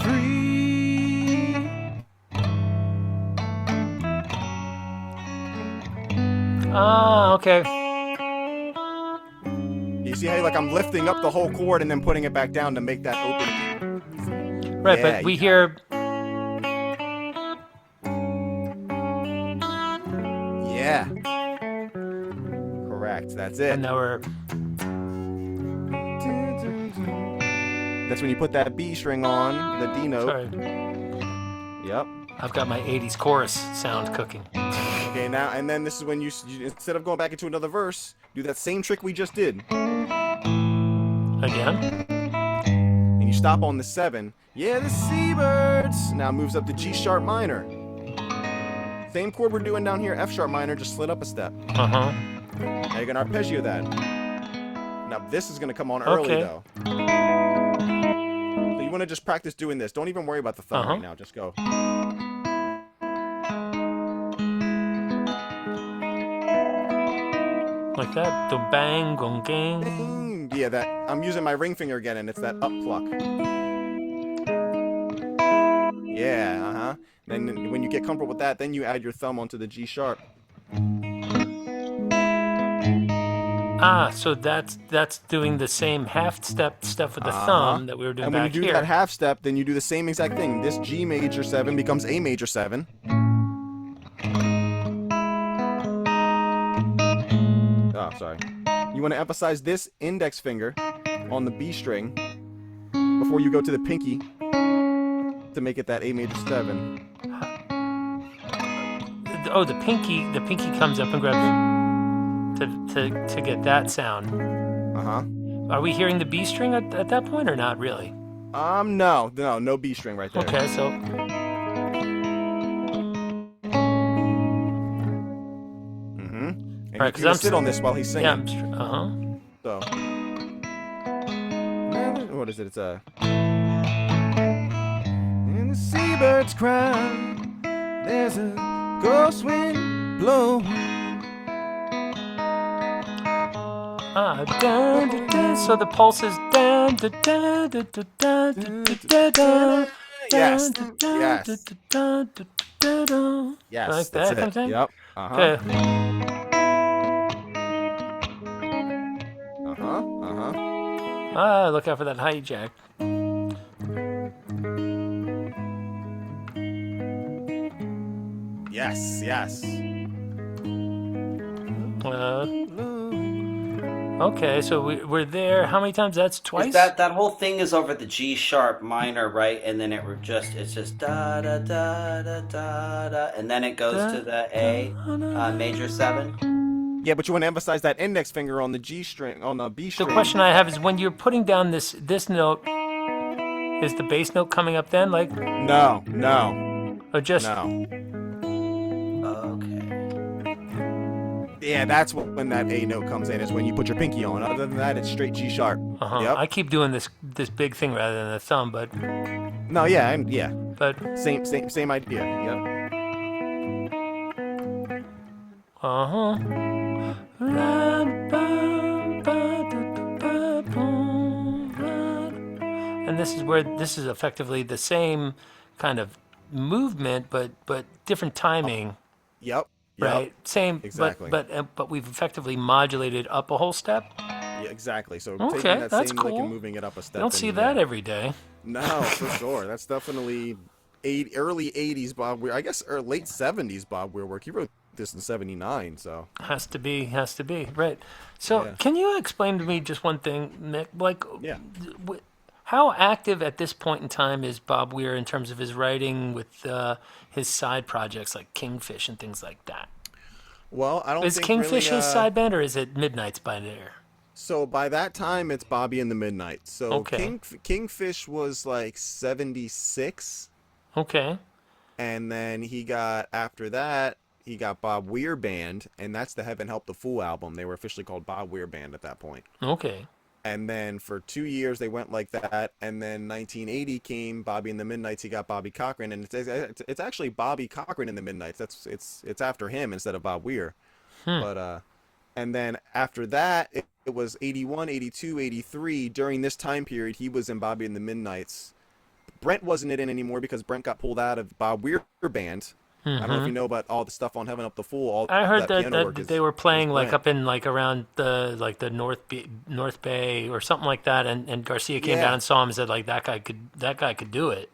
free. Ah, okay. You see how like I'm lifting up the whole chord and then putting it back down to make that open. Right, Yeah, but we you got hear. Yeah. Correct. That's it. And now we're. That's when you put that B string on the D note. Sorry, Yep. I've got my 80s chorus sound cooking. Okay, now and then this is when you instead of going back into another verse, do that same trick we just did, Again? and you stop on the 7. Yeah, the seabirds. Now it moves up to G sharp minor. Same chord we're doing down here, F sharp minor, just slid up a step. Uh-huh. Now you're gonna arpeggio that. Now this is gonna come on early Okay. though. So you want to just practice doing this. Don't even worry about the thumb Uh-huh. right now. Just go. Like that. The bang, gong, gang. Ding. Yeah, that I'm using my ring finger again, and it's that up pluck. Yeah, uh-huh. Then when you get comfortable with that, then you add your thumb onto the G sharp. Ah, so that's doing the same half step stuff with the Uh-huh. thumb that we were doing And when you back do that here. half step, then you do the same exact thing. This G major 7 becomes A major 7. Oh, sorry. You want to emphasize this index finger on the B string before you go to the pinky to make it that A major 7. Oh, the pinky comes up and grabs to get that sound. Uh-huh. Are we hearing the B string at that point or not really? No B string right there. Okay, so Mm-hmm. And all you right, can sit on this while he's yeah, singing. uh-huh. So, what is it? It's a. And the seabirds cry. There's a ghost wind blowing. Ah, dun, dun, dun. So the pulse is dun, dun, dun, dun, dun, dun, dun, dun, dun, Yes, dun, dun, yes, dun, dun, dun, dun, dun. yes. Like That's that kind it. of thing? Yep. Uh huh. Okay. Uh huh. Uh huh. Ah, look out for that hijack. Yes. Yes. Uh, okay, so we're there. How many times? That's twice? That whole thing is over the G sharp minor, right? And then it's just da da da da da da, and then it goes to the A major 7. Yeah, but you want to emphasize that index finger on the G string, on the B The string. question I have is when you're putting down this note, is the bass note coming up then? Like, No. No. or just No. Okay. Yeah, that's when that A note comes in. Is when you put your pinky on. Other than that, it's straight G sharp. uh-huh. Yep. I keep doing this big thing rather than the thumb, but No. Yeah. Yeah. Same idea. Yep. uh-huh. And this is effectively the same kind of movement, but different timing, Yep. right? Same, Exactly. but we've effectively modulated up a whole step. Yeah, exactly. So Okay, taking that that's same lick cool. and moving it up a step. You don't see and, that yeah. every day. No, for sure. That's definitely early '80s Bob Weir. I guess or late '70s Bob Weir work. He wrote this in '79. So Has to be, right. So, Yeah. can you explain to me just one thing, Nick? Like, yeah. how active at this point in time is Bob Weir in terms of his writing with his side projects like Kingfish and things like that? Well, I don't Is think Kingfish really, his side band or is it Midnight's by there? So by that time, it's Bobby and the Midnight. So Okay. Kingfish was like '76, Okay. and then after that he got Bob Weir Band, and that's the Heaven Help the Fool album. They were officially called Bob Weir Band at that point. Okay. And then for 2 years they went like that, and then 1980 came Bobby and the Midnights. He got Bobby Cochran, and it's actually Bobby Cochran and the Midnights. It's after him instead of Bob Weir. But and then after that it was 81, 82, 83. During this time period he was in Bobby and the Midnights. Brent wasn't in it anymore because Brent got pulled out of Bob Weir Band. I don't know if you know about all the stuff on Heaven Up the Fool. All I heard that, piano work they were playing is like Brent. up in like around the North Bay or something like that, and Garcia came Yeah. down and saw him and said like that guy could do it.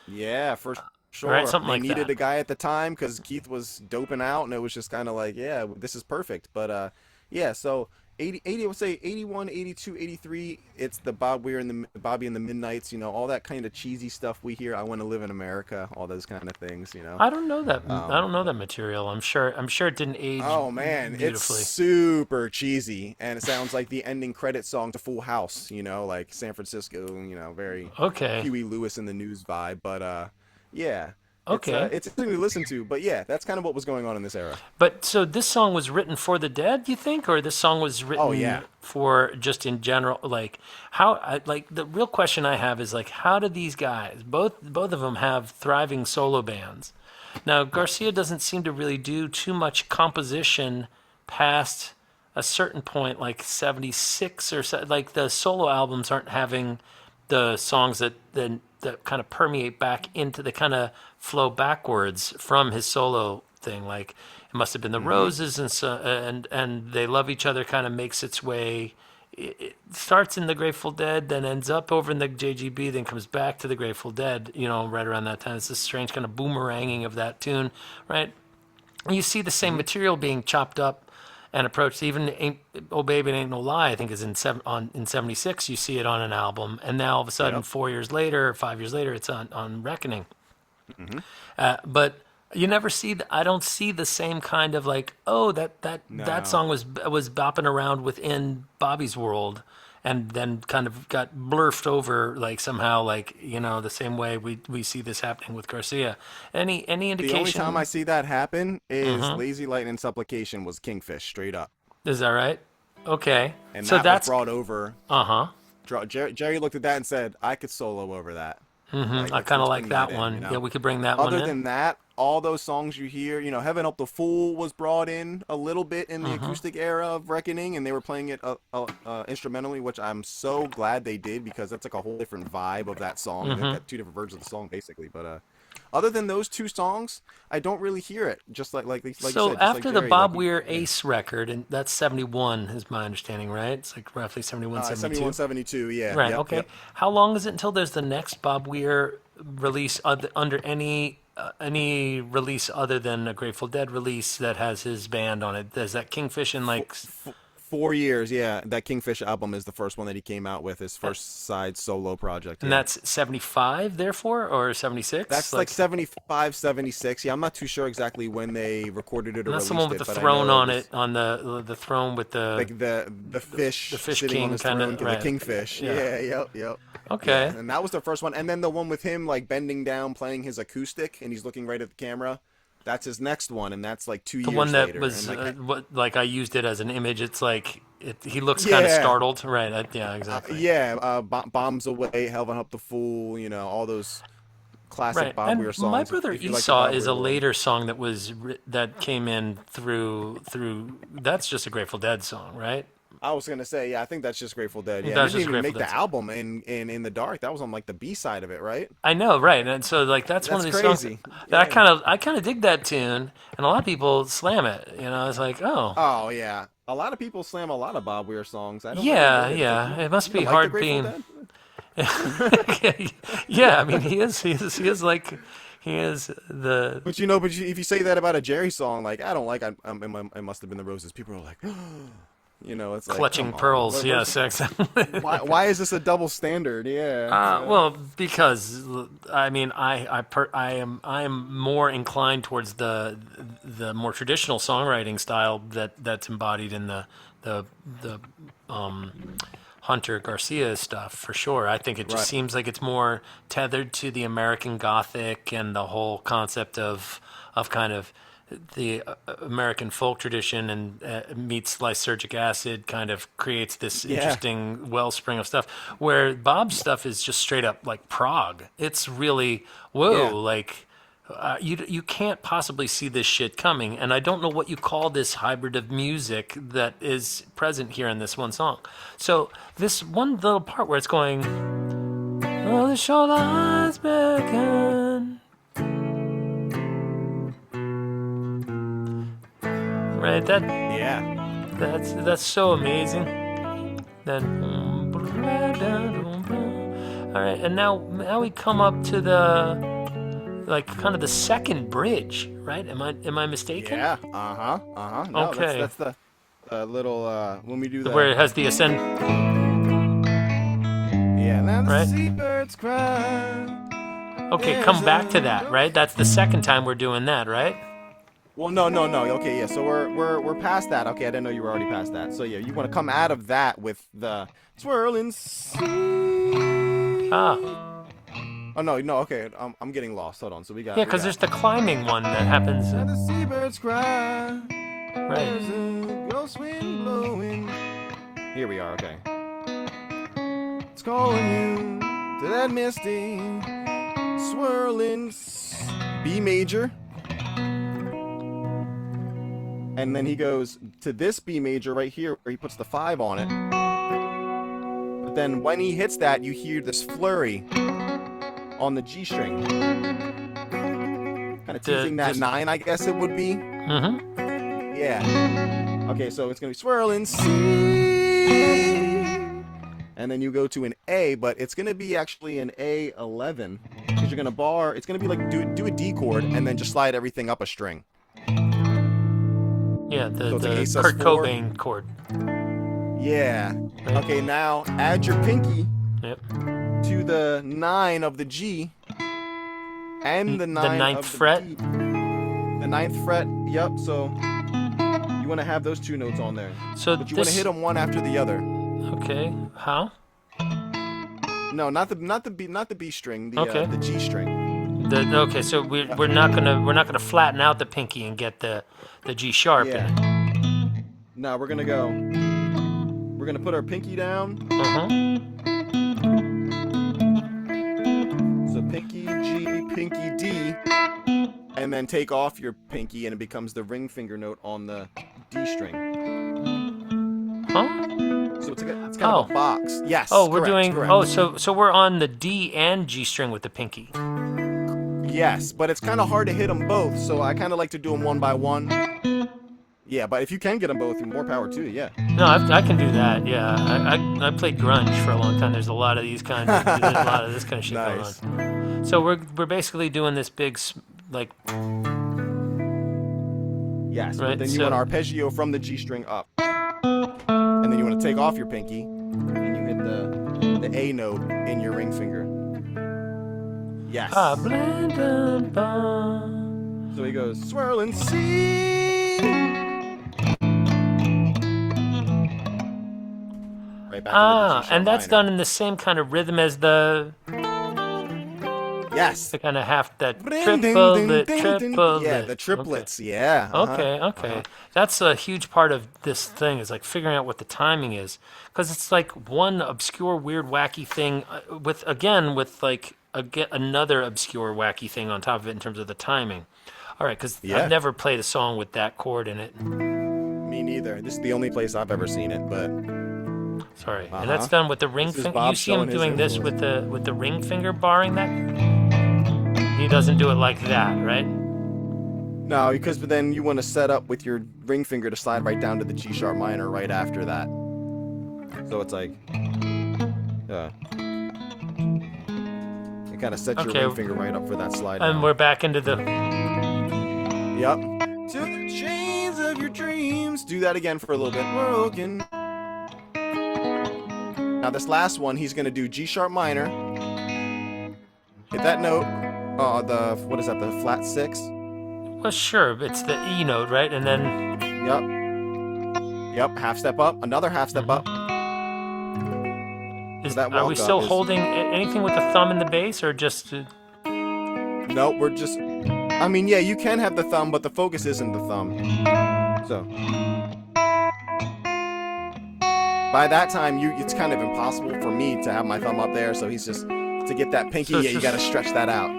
Yeah, for sure. Right, something they like needed that. a guy at the time because Keith was doping out, and it was just kind of like, yeah, this is perfect. But yeah, so 80, I would say 81, 82, 83. It's the Bob Weir and the Bobby and the Midnights. All that kind of cheesy stuff we hear. I want to live in America. All those kind of things. I don't know that. I don't know that material. I'm sure it didn't age Oh man, beautifully. it's super cheesy, and it sounds like the ending credit song to Full House. Like San Francisco. Very Okay. Huey Lewis in the News vibe. But yeah. Okay. It's interesting to listen to, but yeah, that's kind of what was going on in this era. But so this song was written for the dead, you think, or this song was Oh written yeah. for just in general? Like how? Like the real question I have is like, how do these guys, both of them, have thriving solo bands? Now Right. Garcia doesn't seem to really do too much composition past a certain point, like 76 or so. Like the solo albums aren't having the songs that kind of permeate back into the kind of flow backwards from his solo thing. Like it must have been the Mm-hmm. Roses and they love each other kind of makes its way. It starts in the Grateful Dead, then ends up over in the JGB, then comes back to the Grateful Dead. Right around that time. It's this strange kind of boomeranging of that tune, right? And you see the same Mm-hmm. material being chopped up and approached. Even ain't, "Oh Baby It Ain't No Lie," I think is in '76. You see it on an album, and now all of a sudden, Yep. 4 years later, 5 years later, it's on Reckoning. Mm-hmm. But you never see. I don't see the same kind of like, oh, that No. song was bopping around within Bobby's world, and then kind of got blurfed over like somehow, like the same way we see this happening with Garcia. Any The only time I indication? see that happen is Mm-hmm. Lazy Lightning Supplication was Kingfish straight up, Is that right? Okay. and So that was that's brought over. uh-huh. Jerry looked at that and said, "I could solo over that. Like I kind of let's like bring that that in." one. Yeah, we could bring that one Other in. than that, all those songs you hear, Heaven Help the Fool was brought in a little bit in the Mm-hmm. acoustic era of Reckoning, and they were playing it instrumentally, which I'm so glad they did because that's like a whole different vibe of that song. They've Mm-hmm. got two different versions of the song basically, but other than those two songs, I don't really hear it. Just like you So said, just like after the Jerry, Bob Weir Ace record, and that's 71 is my understanding, right? It's like roughly 71, 71, 72. 72, yeah, Right, yep, okay. yep. How long is it until there's the next Bob Weir release under any release other than a Grateful Dead release that has his band on it? Does that Kingfish and Four, like 4 years, yeah. That Kingfish album is the first one that he came out with, his first side solo project, and yeah. that's 75 therefore or 76? That's like 75, 76. Yeah, I'm not too sure exactly when they recorded it or And that's the one released with it, the but I throne know it on it, was on the throne with the like the the fish fish sitting on king his kind throne, of the right. kingfish. Yeah. Yeah, yep, yep. Yeah, Okay. and that was the first one. And then the one with him like bending down playing his acoustic and he's looking right at the camera. That's his next one, and that's like two The one years that later. And was like, what like I used it as an image. It's like he looks kind of yeah, startled, right? Yeah, exactly. yeah, Bombs Away, Heaven Help the Fool, all those classic Right. Bob Weir And My songs. If, Brother if you like the Esau Bob is Weir a world. later song that came in through that's just a Grateful Dead song, right? I was gonna say, yeah, I think that's just Grateful Dead. Yeah, and it That's didn't just a even Grateful make Dead the song. album in the dark. That was on like the B side of it, right? I know, right? And so like that's one That's of these songs crazy. that Yeah. I kind of dig that tune, and a lot of people slam it. It's like, oh, Oh yeah. A lot of people slam a lot of Bob Weir songs. I don't really yeah, get it. It's like yeah. you It must you be don't like the hard Grateful being. Dead? Yeah, I mean, he is like he is the But if you say that about a Jerry song, like I don't like, it must have been the Roses. People are like, it's like, clutching come on, pearls. Yes, exactly. why is this a double standard? Yeah. Well, because I mean, I am more inclined towards the more traditional songwriting style that's embodied in the um, Hunter Garcia stuff for sure. I think it just Right. seems like it's more tethered to the American Gothic and the whole concept of kind of the American folk tradition and meets lysergic acid kind of creates this Yeah. interesting wellspring of stuff where Bob's stuff is just straight up like prog. It's really whoa, Yeah. like you can't possibly see this shit coming, and I don't know what you call this hybrid of music that is present here in this one song. So this one little part where it's going, oh, the shorelines beckon, right? Yeah. That's so amazing. Then, all right, and now we come up to the like kind of the second bridge, right? Am I mistaken? Yeah. Uh-huh. Uh-huh. No, Okay. that's the little when we do Where the it has the ascend, yeah, now the right? seabirds cry. Okay, There's come back to a that, right? That's the second time we're doing that, right? Well, no, no, no. Okay, yeah. So we're past that. Okay, I didn't know you were already past that. So yeah, you want to come out of that with the swirling sea. Ah, Oh no, no, okay. I'm getting lost. Hold on. So we got. Yeah, We because got. there's the climbing one that happens. And the seabirds cry. There's Right. a ghost wind blowing. Here we are. Okay. It's calling you to that misty, swirling B major. And then he goes to this B major right here where he puts the 5 on it. But then when he hits that, you hear this flurry on the G string. Kind of teasing that 9, I guess it would be. Mm-hmm. Yeah. Okay, so it's going to be swirling C. And then you go to an A, but it's going to be actually an A11. Because you're going to bar, it's going to be like do a D chord and then just slide everything up a string. Yeah, So the it's like Kurt A sus4. Cobain chord. Yeah. Right. Okay, now add your pinky Yep. to the 9 of the G and the 9 ninth of the fret? D. The 9th fret, yep, so you want to have those 2 notes on there. So But you want to hit them one after the other. Okay. How? No, not the B string, Okay. the G string. Okay, so we're not gonna flatten out the pinky and get the G sharp in it. Yeah. No, we're gonna go. We're gonna put our pinky down. Uh-huh. So pinky G, pinky D, and then take off your pinky, and it becomes the ring finger note on the D string. Huh? So it's kind of a box. Yes. Oh, we're correct, doing. Correct. Oh, so we're on the D and G string with the pinky. Yes, but it's kind of hard to hit them both, so I kind of like to do them one by one. Yeah, but if you can get them both, more power to you. Yeah. No, I can do that. Yeah, I played grunge for a long time. There's a lot of these kinds. There's a lot of this kind of shit Nice. going on. So we're basically doing this big like. Yes, Right, but then you so- want arpeggio from the G string up. And then you want to take off your pinky, and you hit the A note in your ring finger. Yes. So he goes, swirling C. Right back into the G sharp And that's minor. done in the same kind of rhythm as the Yes. kind of half that Ding, ding, triple ding, lit, ding, ding. triple Yeah, lit. the triplets. Yeah. Okay, okay. That's a huge part of this thing is like figuring out what the timing is, because it's like one obscure, weird, wacky thing with like another obscure, wacky thing on top of it in terms of the timing. All right, because Yeah. I've never played a song with that chord in it. Me neither. This is the only place I've ever seen it, but Sorry, and that's done with the ring This is finger. Bob You see him showing his doing this influence. with the ring finger barring that. He doesn't do it like that, right? no, because then you want to set up with your ring finger to slide right down to the G sharp minor right after that. So it's like, it kind of sets your Okay. ring finger right up for that slide. And down. we're back into the. Yep. To the chains of your dreams. Do that again for a little bit. Broken. Now this last one, he's gonna do G sharp minor. Hit that note. What is that? The flat 6. Well, sure, it's the E note, right? And then. Yep. Half step up. Another half step up. that Are we walk-up still is- holding anything with the thumb in the bass, or just? No, we're just. I mean, yeah, you can have the thumb, but the focus isn't the thumb. So. By that time, it's kind of impossible for me to have my thumb up there, so he's just to get that pinky. So it's Yeah, you just- got to stretch that out.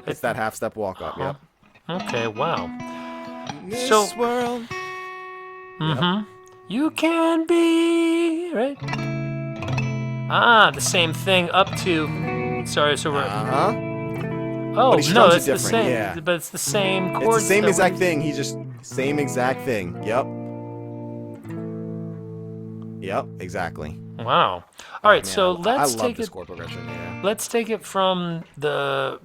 It's that half step walk up. Yep. Okay, wow. This So- world. Mm-hmm. You can be right. The same thing up to. Sorry, so we're. Uh-huh. Oh but he no, strums it it's the different, same. yeah. But it's the same It's chords. the same that exact we- thing. He just same exact thing. Yep. Yep. Exactly. Wow. All right, Man, so I let's love take this it. chord progression. Yeah. Let's take it from the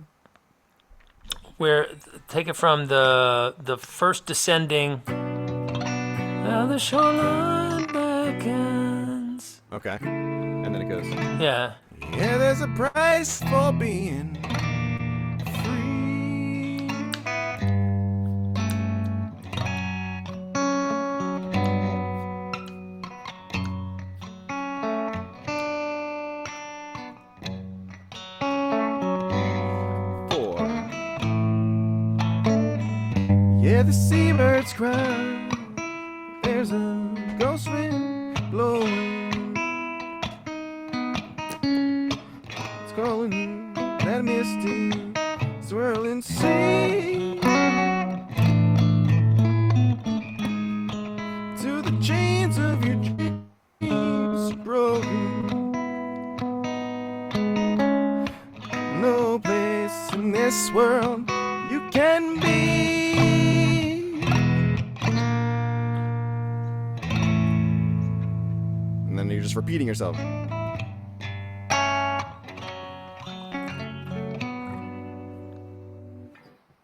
first descending. Now the shoreline beckons. Okay. And then it goes. Yeah. Yeah, there's a price for being free. the seabirds cry. There's a ghost wind blowing. It's calling that misty swirling sea. To the chains of your dreams broken. No place in this world you can be. And then you're just repeating yourself.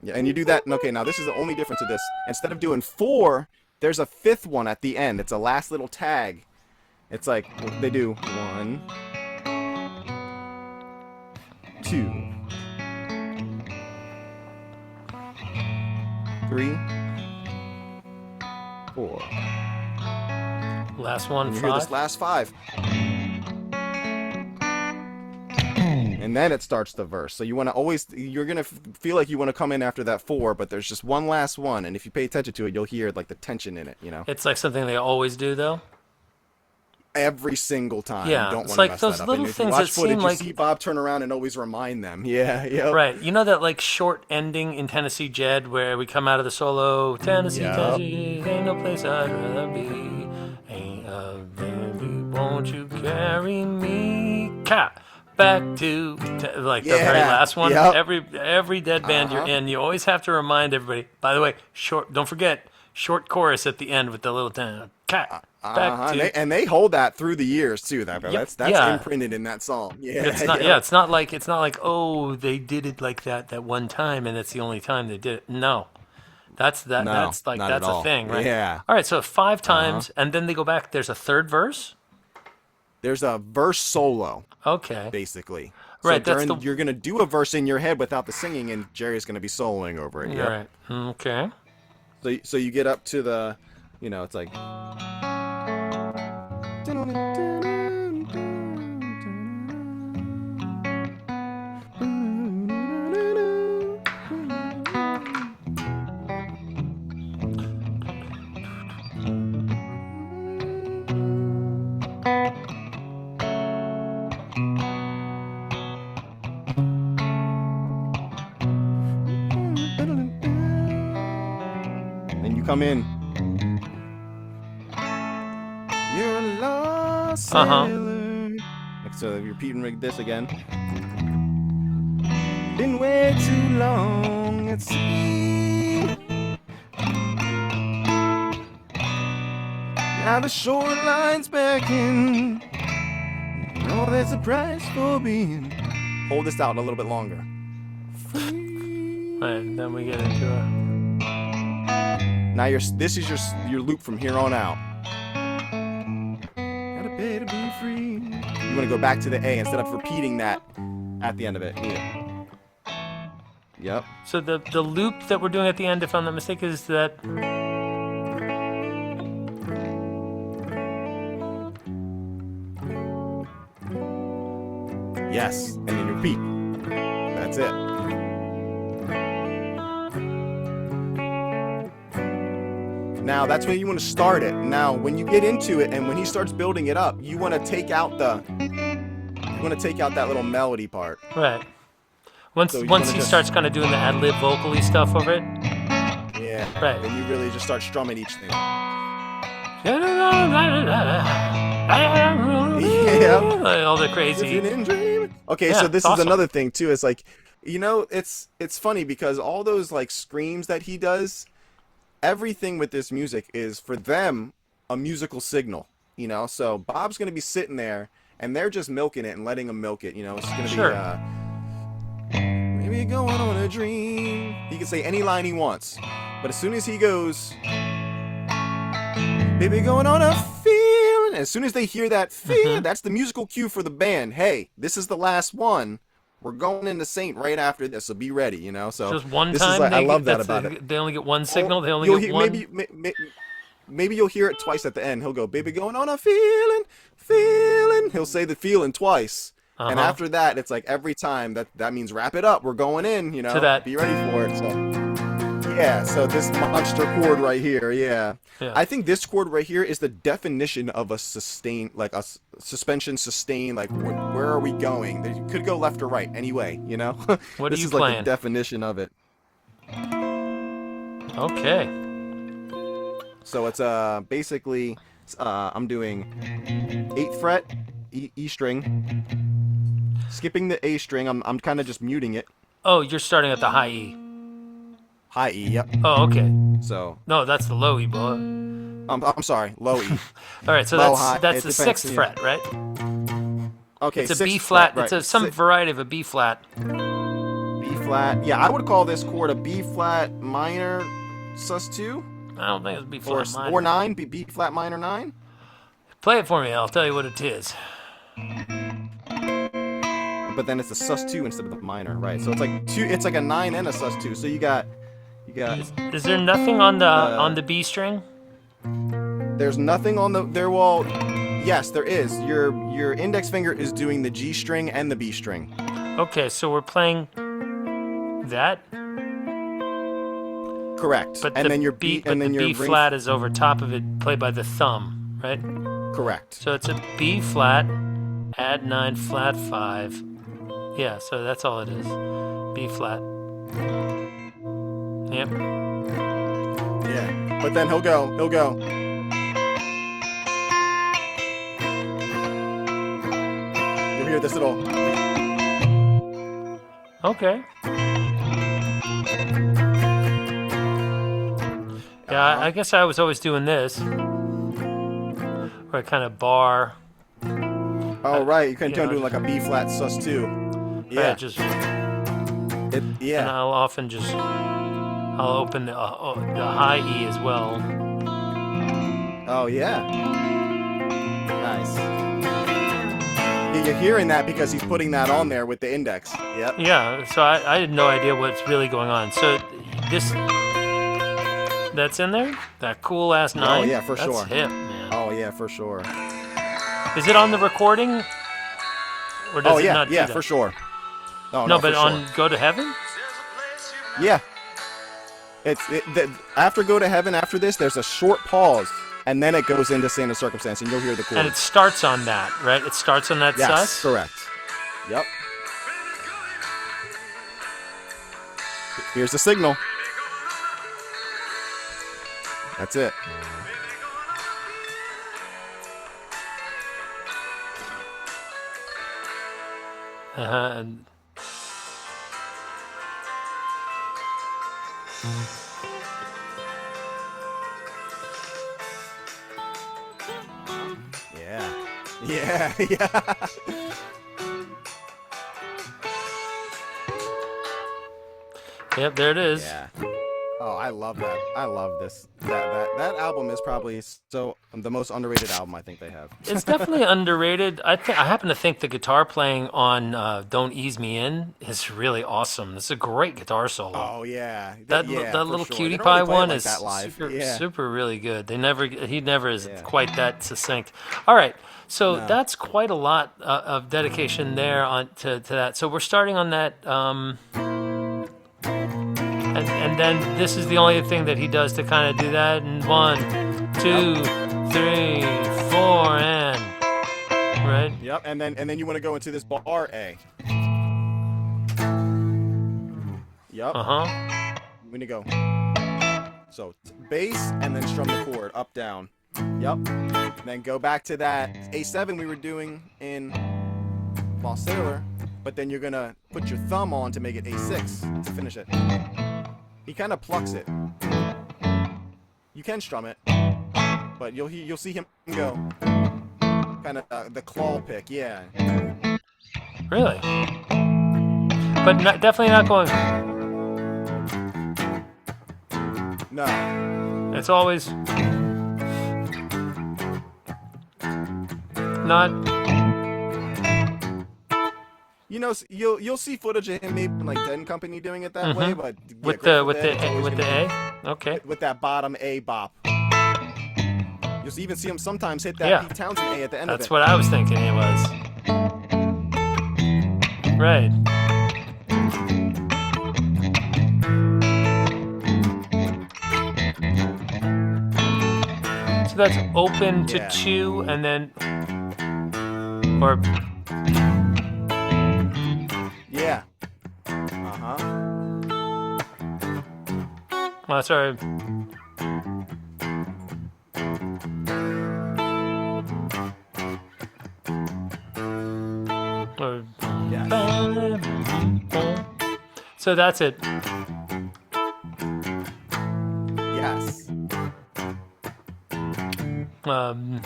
Yeah, and you do that. And okay, now this is the only difference of this. Instead of doing 4, there's a 5th one at the end. It's a last little tag. It's like they do 1, 2, 3, 4. Last one, And you 5. hear this last 5. And then it starts the verse. So you want to always, you're going to feel like you want to come in after that 4, but there's just one last one. And if you pay attention to it, you'll hear like the tension in it, you know? It's like something they always do, though. Every single time. Yeah, You don't it's want to like mess those that up. little And if you things watch that footage, seem you like- see Bob turn around and always remind them. Yeah, yeah. Right. You know that like short ending in Tennessee Jed where we come out of the solo, Tennessee, Yep. Tennessee, ain't no place I'd rather be. Ain't a baby, won't you carry me back to like the very Yeah, last one. yep. Every Dead band you're in, you always have to remind everybody. By the way, don't forget short chorus at the end with the little back to. And they hold that through the years too. That's yeah. imprinted in that song. Yeah, It's not. Yeah, it's not like oh they did it like that one time and it's the only time they did it. No, that's No, that's like not that's at a all. thing, right? Yeah. All right, so 5 times and then they go back. There's a third verse. There's a verse solo, Okay. basically. Right, So that's you're gonna do a verse in your head without the singing, and Jerry's gonna be soloing over it. All Yep. right. Okay. So you get up to the, it's like. And you come in. You're a lost sailor. So you're repeating this again. Been way too long at sea. Now the shoreline's beckon. Oh, there's a price for being. Hold this out a little bit longer. Free. Right. Then we get into a. Now this is your loop from here on out. Gotta pay to be free. You want to go back to the A instead of repeating that at the end of it. Yeah. Yep. So the loop that we're doing at the end, if I'm not mistaken, is that. Yes. And then you repeat. That's it. Now that's when you want to start it. Now when you get into it and when he starts building it up, you want to take out that little melody part. Right. Once So you once wanna he just- starts kind of doing the ad lib vocally stuff over it. Yeah. Right. Then you really just start strumming each thing. All the crazy. Okay, Yeah, so this it's is awesome. another thing too. It's like, it's funny because all those like screams that he does, everything with this music is for them a musical signal. So Bob's gonna be sitting there and they're just milking it and letting him milk it. It's gonna Sure. be maybe going on a dream. He can say any line he wants, but as soon as he goes, baby, going on a feeling. As soon as they hear that feeling, that's the musical cue for the band. Hey, this is the last one. We're going into Saint right after this, so be ready. So Just one this time. is like, I love that that's about it. They only get one signal. They only You'll get hear, one. maybe you'll hear it twice at the end. He'll go, baby, going on a feeling. He'll say the feeling twice. And after that, it's like every time that means wrap it up. We're going in, To that. Be ready for it. So Yeah, so this monster chord right here, yeah. Yeah. I think this chord right here is the definition of a sustain, like a suspension sustain, like where are we going? They could go left or right, anyway, you know? What are This you is like playing? the definition of it. Okay. So it's basically I'm doing 8th fret E string, skipping the A string. I'm kind of just muting it. Oh, you're starting at the high E. High E, yep. Oh, okay. So No, that's the low E, boy. I'm sorry, low E. All right, so Low, high, that's it the depends, sixth yeah. fret, right? Okay, It's a 6th B flat. fret, It's some right. variety of a B flat. B flat. Yeah, I would call this chord a B flat minor sus2 I don't think it's B or flat minor. or 9, B flat minor 9. Play it for me. I'll tell you what it is. But then it's a sus2 instead of the minor, right? So it's like two. It's like a 9 and a sus2. So you got. Is there nothing on the B string? There's nothing on the there. Well, yes, there is. Your index finger is doing the G string and the B string. Okay, so we're playing that, Correct. but and the then your B, and then the your B flat is over top of it, played by the thumb, right? Correct. So it's a B flat, add 9, flat 5. Yeah, so that's all it is. B flat. Yep. Yeah. But then he'll go. You'll hear this little. Okay. Yeah, I guess I was always doing this, where I kind of bar. Oh right, you can you turn know, to like a B flat sus2. Yeah. Right, just and yeah. I'll often I'll open the high E as well. Oh yeah. Nice. You're hearing that because he's putting that on there with the index. Yep. Yeah, so I had no idea what's really going on. So that's in there? That cool ass 9? Oh yeah, for That's sure. hip, man. Oh yeah, for sure. Is it on the recording? Or does Oh it yeah, not do yeah, that? for sure. Oh, No, no, but for on sure. Go to Heaven? Yeah. After Go to Heaven, after this, there's a short pause, and then it goes into Saint of Circumstance, and you'll hear the chord. And it starts on that, right? It starts on that Yes, sus? correct. Yep. Here's the signal. That's it. And Yeah. Yeah, yeah. yep, there it is. Yeah. Oh, I love that. I love this. That album is probably the most underrated album I think they have. It's definitely underrated. I happen to think the guitar playing on "Don't Ease Me In" is really awesome. It's a great guitar solo. Oh yeah. that yeah, that for little sure. cutie They don't pie really play it one like is that live. super Yeah. super really good. He never is Yeah. quite that succinct. All right, so No. that's quite a lot of dedication there on to that. So we're starting on that. And then this is the only thing that he does to kind of do that. And 1, 2, 3, 4, and right. Yep, and then you want to go into this bar A. Yep. Uh-huh. When you go. So bass and then strum the chord up down. Yep. Then go back to that A7 we were doing in Lost Sailor, but then you're gonna put your thumb on to make it A6 to finish it. He kind of plucks it. You can strum it, but you'll see him go. Kind of the claw pick, yeah. Really? But definitely not going. No. It's always not. You know, you'll see footage of him maybe in like Dead and Company doing it that way, but yeah, With Grateful Dead, it's always with the gonna A. Okay. be with that bottom A bop. You'll even see him sometimes hit that Yeah. Pete Townsend A at the end That's of it. what I was thinking it was. Right. So that's open to Yeah. 2, and then, or Yeah. Uh-huh. well, sorry. Or, Yes. so that's it. Yes. Um,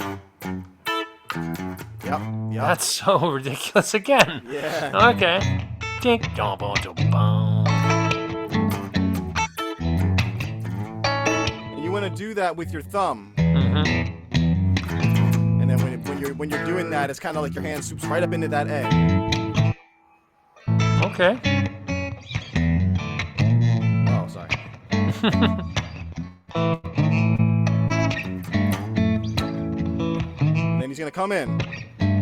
Yep. Yep. that's so ridiculous again. Yeah. Okay. Ding, dong, bong, dong, bong. And you want to do that with your thumb. Mhm. And then when you're doing that, it's kind of like your hand swoops right up into that A. Okay. Oh, sorry. And then he's gonna come in.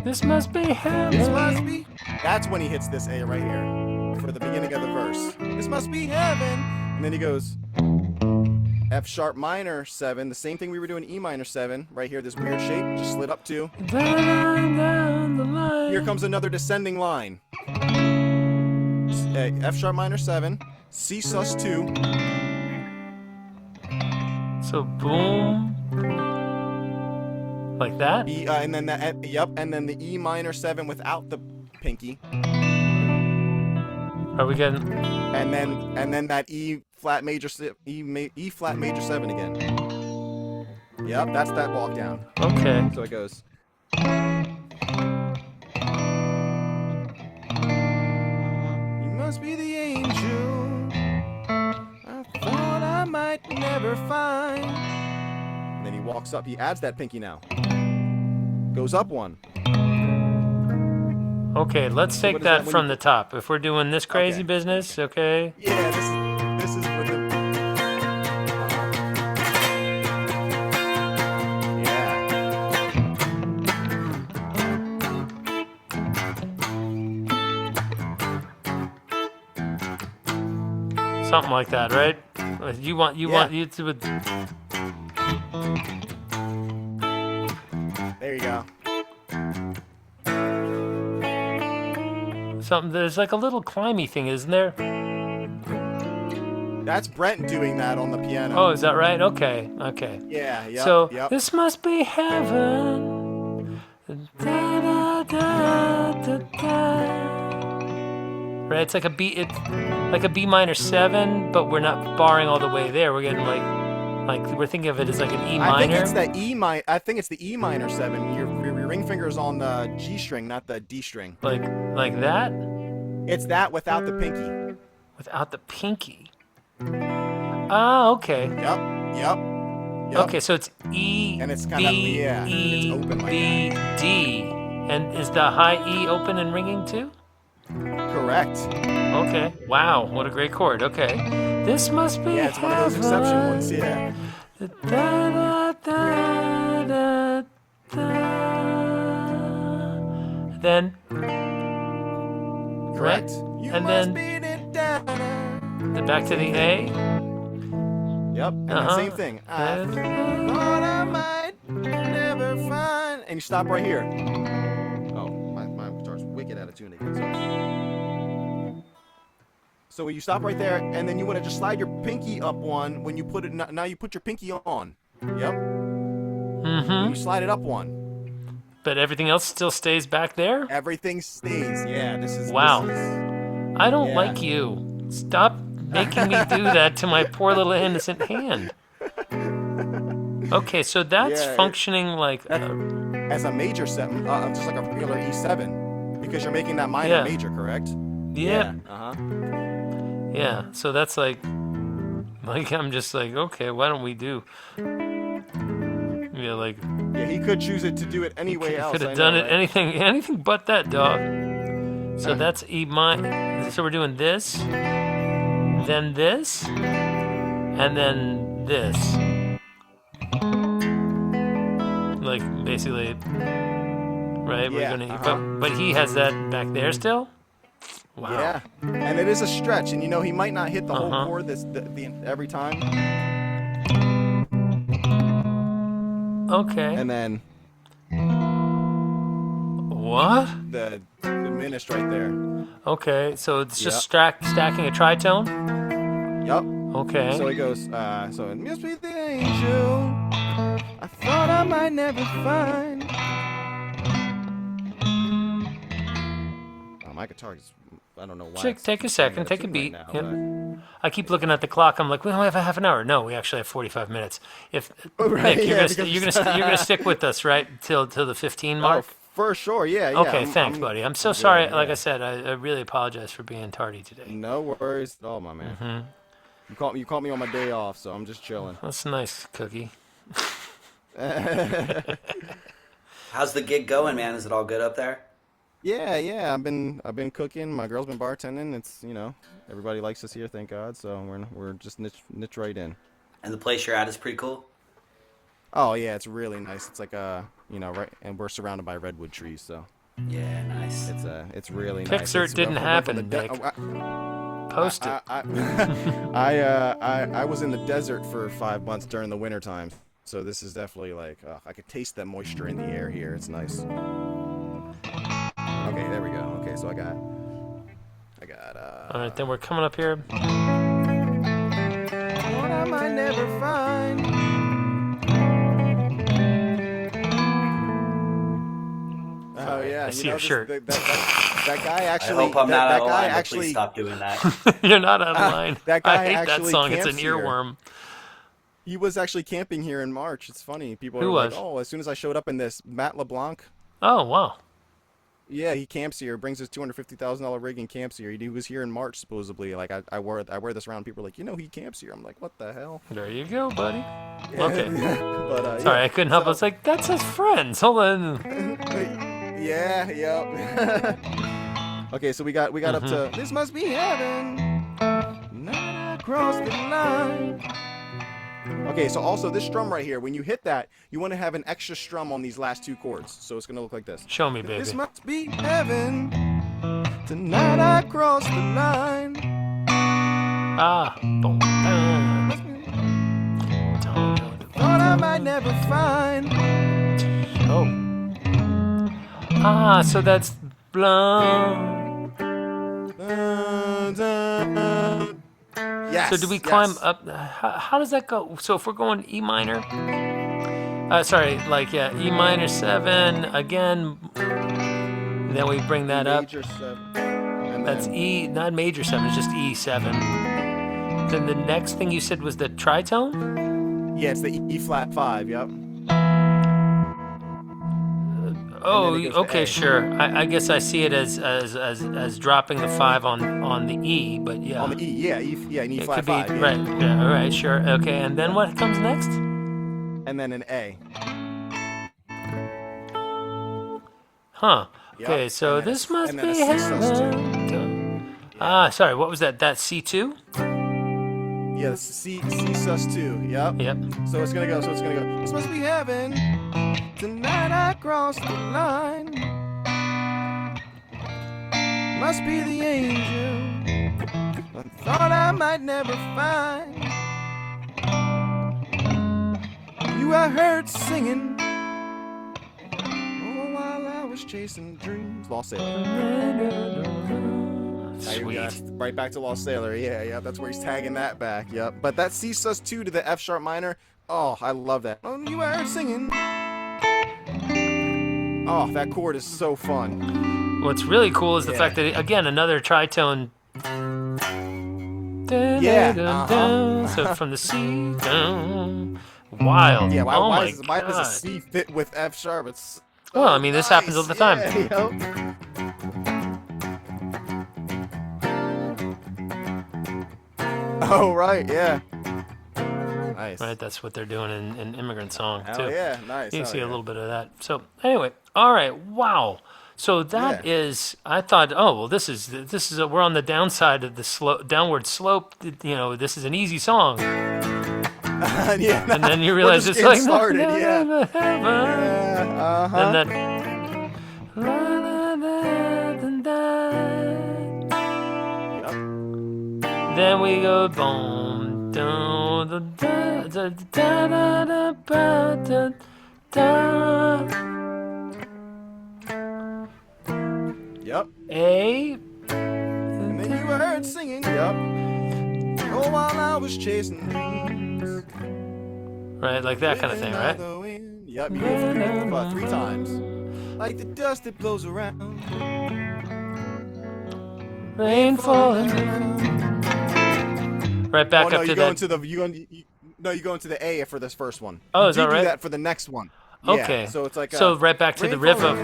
This must be heaven. This must be. That's when he hits this A right here for the beginning of the verse. This must be heaven. And then he goes F sharp minor 7, the same thing we were doing E minor 7 right here. This weird shape just slid up to. Down the line. Here comes another descending line. F sharp minor 7, C sus 2. So boom. Like that? E, and then that, yep, and then the E minor 7 without the pinky, Are we getting? and then that E flat major E flat major 7 again. Yep, that's that walk down. Okay. So it goes. You must be the angel I thought I might never find. And then he walks up. He adds that pinky now. Goes up 1. Okay, let's take what is that that when from you- the top. If we're doing this crazy Okay. business, okay? Yeah, this is with the. Yeah. Something like that, right? You want Yeah. you to There you go. something. There's like a little climby thing, isn't there? That's Brent doing that on the piano. Oh, is that right? Okay, okay. Yeah. Yep. So Yep. this must be heaven. Da, da, da, da, da. Right, it's like a B. It's like a B minor 7, but we're not barring all the way there. We're getting like we're thinking of it as like an E minor. I think it's the E minor. I think it's the E minor 7. Your ring finger's on the G string, not the D string. like that It's that without the pinky. without the pinky. Ah, okay. Yep. Yep. Yep. Okay, so it's E, And it's kinda- B, yeah, it's E, open like B, D. And is the high E open and ringing too? Correct. Okay. Wow, what a great chord. Okay. This must be Yeah, it's one of those exception ones. Yeah. Da, da, da, da, da. Then, Correct. right? You And must then beat it down. back to the A. Yep. And then Uh-huh. same thing. I thought I might never find. And you stop right here. Oh, my guitar's wicked out of tune again. So you stop right there, and then you want to just slide your pinky up 1 when you put it. Now you put your pinky on. Yep. Mm-hmm. You slide it up 1. But everything else still stays back there? Everything stays. Yeah. This is. Wow. This is, I don't Yeah. like you. Stop making me do that to my poor little innocent hand. Okay, so that's Yeah, functioning like as a major 7, just like a regular E7, because you're making that minor Yeah. major, correct? yeah. Uh-huh. Yeah, so that's like I'm just like, okay, why don't we do? Yeah, like Yeah, he could choose it to do it anyway else. could I have know, done it right? anything but that, dog. So that's E minor. So we're doing this, then this, and then this. Like basically, right? We're Yeah, gonna, but he has that back there still. Wow. Yeah, and it is a stretch, and he might not hit the whole Uh-huh. chord every time. Okay. And then What? the diminished right there. Okay, so it's just Yep. stacking a tritone? Yep. Okay. So he goes, so it must be the angel I thought I might never find. My guitar is, I don't know why. Take a it's playing second, out of take a tune beat. right now, Yep. I keep looking at the clock. I'm like, we only have a half an hour. No, we actually have 45 minutes. If Right, Nick, yeah, you're gonna stick with us, right, till the 15 Oh, mark? for sure. Yeah, yeah. Okay, thanks, buddy. I'm so good, sorry. Like yeah. I said, I really apologize for being tardy today. No worries at all, my man. Mm-hmm. You caught me on my day off, so I'm just chilling. That's nice, Cookie. How's the gig going, man? Is it all good up there? Yeah, yeah. I've been cooking. My girl's been bartending. It's everybody likes us here, thank God. So we're just niche right in. And the place you're at is pretty cool. Oh yeah, it's really nice. It's like right, and we're surrounded by redwood trees, so Yeah, nice. it's really nice. Pixar It's, didn't I went from happen, the Nick. I, Post it. I was in the desert for 5 months during the winter time, so this is definitely like I could taste that moisture in the air here. It's nice. Okay, there we go. Okay, so I got All right, then we're coming up here. what I might never find. Oh yeah, I see your shirt. That guy I actually. hope I'm not that out of guy line, but actually. please stop doing that. You're not out of line. That I guy hate that actually song. It's an camps here. earworm. He was actually camping here in March. It's funny. People Who are was? like, "Oh, as soon as I showed up in this, Matt LeBlanc." Oh, wow. Yeah, he camps here. Brings his $250,000 rig and camps here. He was here in March supposedly. Like I wear this around. People are like, he camps here. I'm like, what the hell? There you go, buddy. Yeah. Okay. But Sorry, yeah. I couldn't help. I was like, that's his friends. Hold on. Yeah, yep. Okay, so we got up to this must be heaven. Now I cross the line. Okay, so also this strum right here, when you hit that, you want to have an extra strum on these last two chords. So it's gonna look like this. Show me, baby. This must be heaven. Tonight I cross the line. Ah. Boom. Thought I might never find. Oh. Ah, so that's blown. Yes. So do we climb up? How does that go? So if we're going E minor, E minor 7 again, then we bring that up. Major 7. And That's then, E, not major 7. It's just E7. Then the next thing you said was the tritone. yeah, it's the E flat 5. Yep. Oh, it goes to okay, A. sure. I guess I see it as dropping the 5 on the E, but yeah. On the E, yeah, an E It flat could be 5. Yeah. right. Yeah, all right, sure. Okay, and then what comes next? And then an A. Huh. Yep, Okay, so and then this a- must and be then a C sus heaven. Ah, sorry. What was that? That C2? Yeah, the C sus 2. Yep. Yep. So it's gonna go. This must be heaven. Tonight I cross the line. Must be the angel I thought I might never find. You I heard singing. Oh, while I was chasing dreams. Lost Sailor. Sweet. Right back to Lost Sailor. Yeah. That's where he's tagging that back. Yep. But that C sus 2 to the F sharp minor. Oh, I love that. Oh, you I heard singing. Oh, that chord is so fun. What's really cool is the Yeah. fact that, again, another tritone. Yeah, So from the C down. Wild. Yeah, oh why my does God. a C fit with F sharp? It's Well, I mean, this happens all the time. Yeah, Oh, right, yeah. Nice. Right, that's what they're doing in Immigrant Song, Hell too. yeah, nice. You hell see yeah. a little bit of that. So anyway, all right, wow. So that Yeah. is, I thought, oh well, this is we're on the downside of the downward slope. This is an easy song, Yeah, and then you we're realize just it's like getting started, no, yeah. no, no, heaven. Yeah, uh-huh. Then that. Then we go boom, down, da, da, da, da, da, da, da, da. da. Yep. A. And then you were heard singing. Yep. Oh, while I was chasing dreams. Right, like that kind of thing, right? Yep, you go three times. Like the dust that blows around. Rain falling. Right back no, up to you that. go into the you go into the A for this first one. Oh, you is that do right? that for the next one. Okay. Yeah, so it's like so right back to the riff of.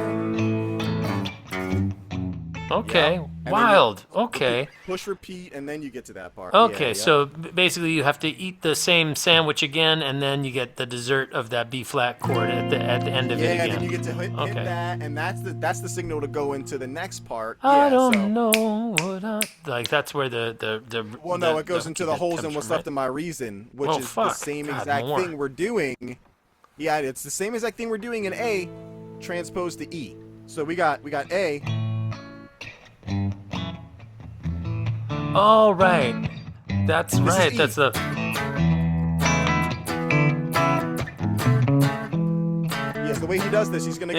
Okay, Yeah. wild. Okay. Push repeat, and then you get to that part. Okay, Yeah, so basically you have to eat the same sandwich again, and then you get the dessert of that B flat chord at the end of it again. Yeah, and then you get to hit that, and that's the signal to go into the next part. I don't know what I like. That's where the Well, no, it goes into the holes in what's left of my reason, which is the same exact thing we're doing. Yeah, it's the same exact thing we're doing in A, transposed to E. So we got A. Oh, right. That's right. That's the. Yes, the way he does this, he's gonna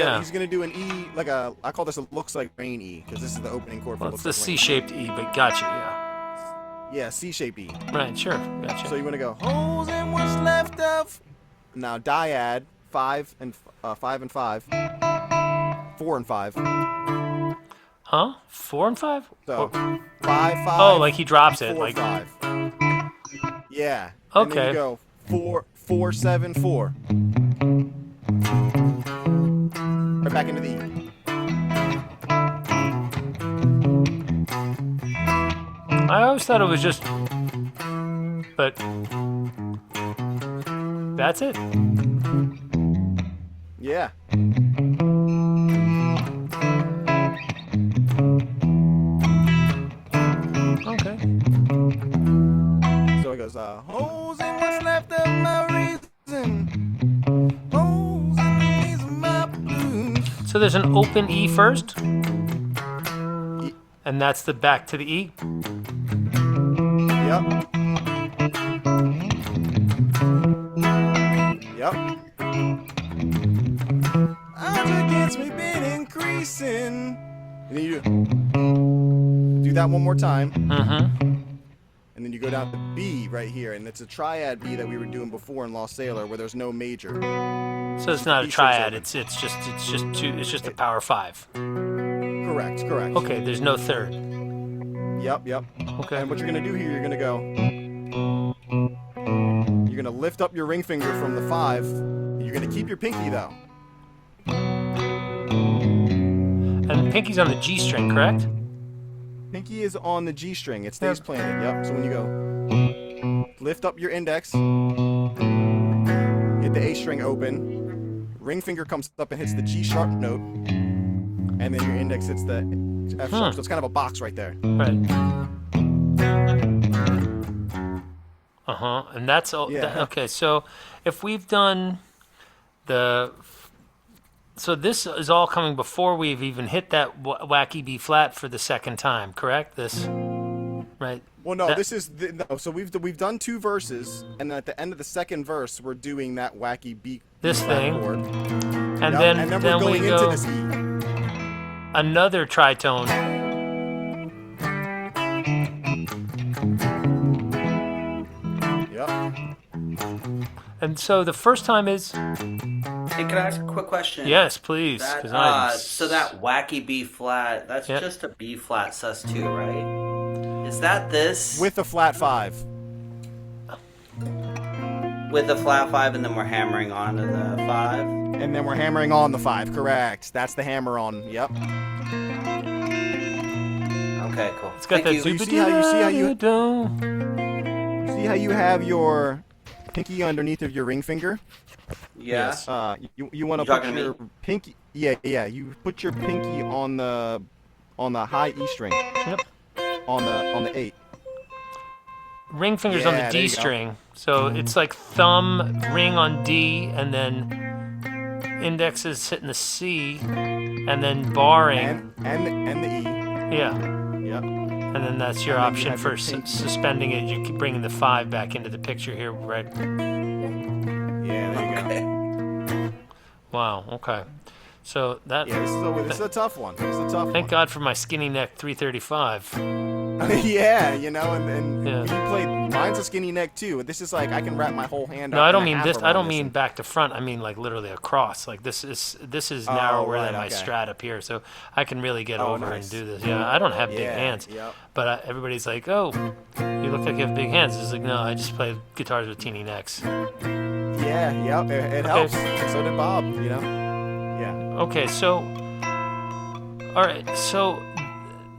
do an E, like I call this a looks like rain E, because this is the opening chord for Well, it's looks the like C-shaped E, but gotcha, yeah. Yeah, C-shaped E. Right, sure, gotcha. So you want to go holes in what's left of. Now dyad 5 and 5, 4 and 5. Huh? 4 and 5? So 5, 5. Oh, like he drops 4, it, like 5. Yeah. Okay. And then you go 4, 4, 7, 4. Right back into the E. I always thought it was just, but that's it. Yeah. Okay. So it goes, holes in what's left of my reason. Holes in the knees of my blues. So there's an open E first, E. and that's the back to the E. Yep. Yep. Odds against me been increasing. And then you do that one more time. Mm-hmm. And then you go down to B right here, and it's a triad B that we were doing before in Lost Sailor, where there's no major. So it's not a B triad. shapes It's just a power 5. Correct. Okay. There's no third. Yep. Okay. And what you're gonna do here, you're gonna lift up your ring finger from the 5. And you're gonna keep your pinky though. And the pinky's on the G string, correct? Pinky is on the G string. It stays planted. Yep. So when you go, lift up your index, hit the A string open, ring finger comes up and hits the G sharp note, and then your index hits the F sharp. So it's kind of a box right there. Right. Uh-huh. And that's all. Yeah. Okay, so if we've done so this is all coming before we've even hit that wacky B flat for the second time, correct? This, right? Well, no, this is no. So we've done 2 verses, and then at the end of the second verse, we're doing that wacky B. This B flat thing. chord. And Yep, then we're we going go into this E. another tritone. Yep. And so the first time is Hey, can I ask a quick question? yes, please. That, 'Cause so that wacky B flat, that's Yep. just a B flat sus2, right? Is that this With a flat 5. with the flat 5, and then we're hammering onto the 5? And then we're hammering on the 5. Correct. That's the hammer on. Yep. Okay, cool. It's got Thank that you. So you see how you have your pinky underneath of your ring finger? Yeah. Yes. You want to You put talking to your me? pinky. Yeah. You put your pinky on the high E string. Yep. On the 8. Ring finger's on the Yeah, there D you go. string. So it's like thumb, ring on D, and then index is hitting the C, and then barring. And the E. Yeah. Yep. And then that's your And then you option have for your pinky. suspending it. You keep bringing the 5 back into the picture here, right? Yeah. There you go. Okay. Wow. Okay. So that. Yeah, this is a tough one. It's a tough Thank one. God for my skinny neck 335. Yeah, you know, and Yeah. you play. Mine's a skinny neck too. This is like I can wrap my whole hand No, up. I don't and a mean half this. I around don't this mean and- back to front. I mean like literally across. Like this is Oh, narrower right, than my okay. strat up here, so I can really get Oh, over nice. and do this. Yeah, I don't have big Yeah, hands, yep. but everybody's like, "Oh, you look like you have big hands." It's like, no, I just play guitars with teeny necks. Yeah, yep. It helps. And so did Bob. You know. Yeah. Okay, so all right, so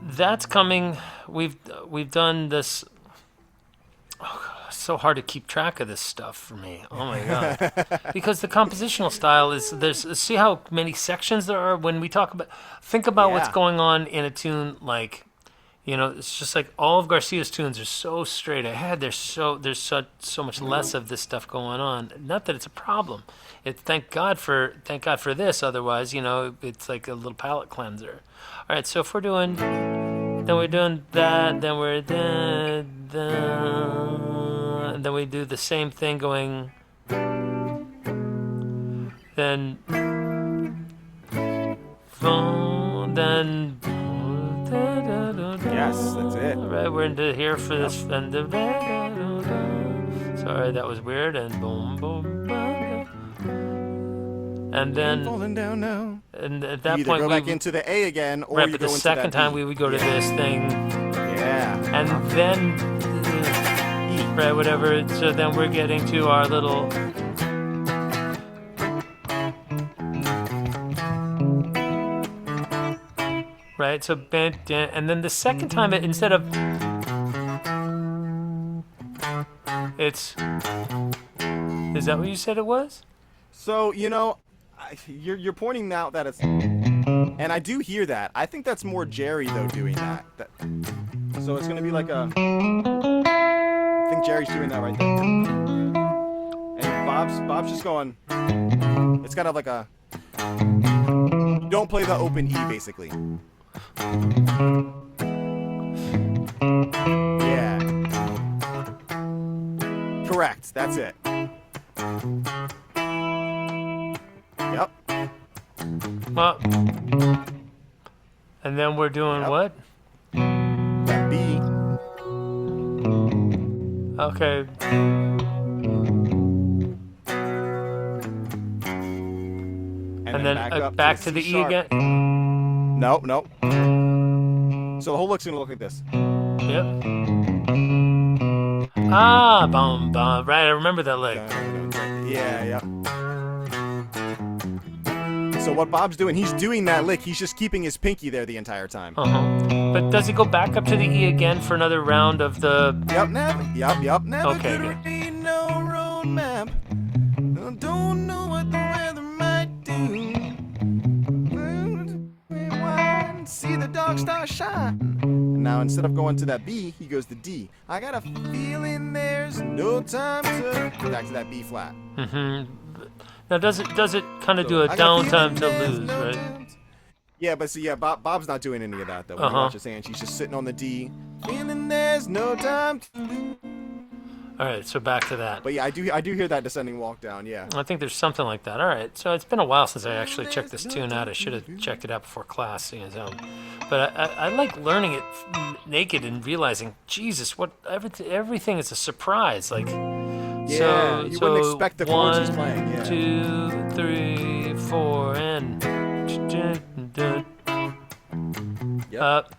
that's coming. We've done this. Oh, God, it's so hard to keep track of this stuff for me. Oh my God, because the compositional style is see how many sections there are when we talk about. Think about what's Yeah. going on in a tune like. You know, it's just like all of Garcia's tunes are so straight ahead. There's so much less of this stuff going on. Not that it's a problem. Thank God for this. Otherwise, you know, it's like a little palate cleanser. All right, so if we're doing, then we're doing that. Then we're and then we do the same thing going. Then. Then. Yes, that's it. Right, we're into here for this. And sorry, that was weird. And boom, boom, boom. And then, Falling down now. and at You that either point, go we back into the A again, or right. you But go the into second that time B. we would go to this thing, Yeah. and then, right, whatever. So then we're getting to our little. Right, so bent, and then the second time, instead of it's, is that what you said it was? So you know, you're pointing out that it's, and I do hear that. I think that's more Jerry though doing that. So it's gonna be like a. I think Jerry's doing that right there. And Bob's just going. It's kind of like a. You don't play the open E basically. Yeah. Correct. That's it. Yep. Well, and then we're doing Yep. what? That B. Okay. And then up back to the C E sharp. again. Nope, nope. So the whole look's gonna look like this. Yep. Ah, boom, boom. Right, I remember that lick. Yeah, yeah. So what Bob's doing, he's doing that lick. He's just keeping his pinky there the entire time. But does it go back up to the E again for another round of the? Yep, never. Never Okay, could good. read no road map. Don't know what the weather might do. See the dark star shine. Now instead of going to that B, he goes to D. I got a feeling there's no time to back to that B flat. Now does it kind of do a I got a downtime to feeling there's lose, no right? time to- Yeah, but see, Bob's not doing any of that though. When you watch his hand, she's just sitting on the D. Feeling there's no time to lose. All right, so back to that. But yeah, I do hear that descending walk down. Yeah. I think there's something like that. All right, so it's been a while since I actually checked this tune out. I should have checked it out before class, seeing as how. But I like learning it naked and realizing, Jesus, what everything is a surprise. Like, Yeah, you wouldn't expect the chords he's playing. Yeah. 1, 2, 3, 4, and. Yep.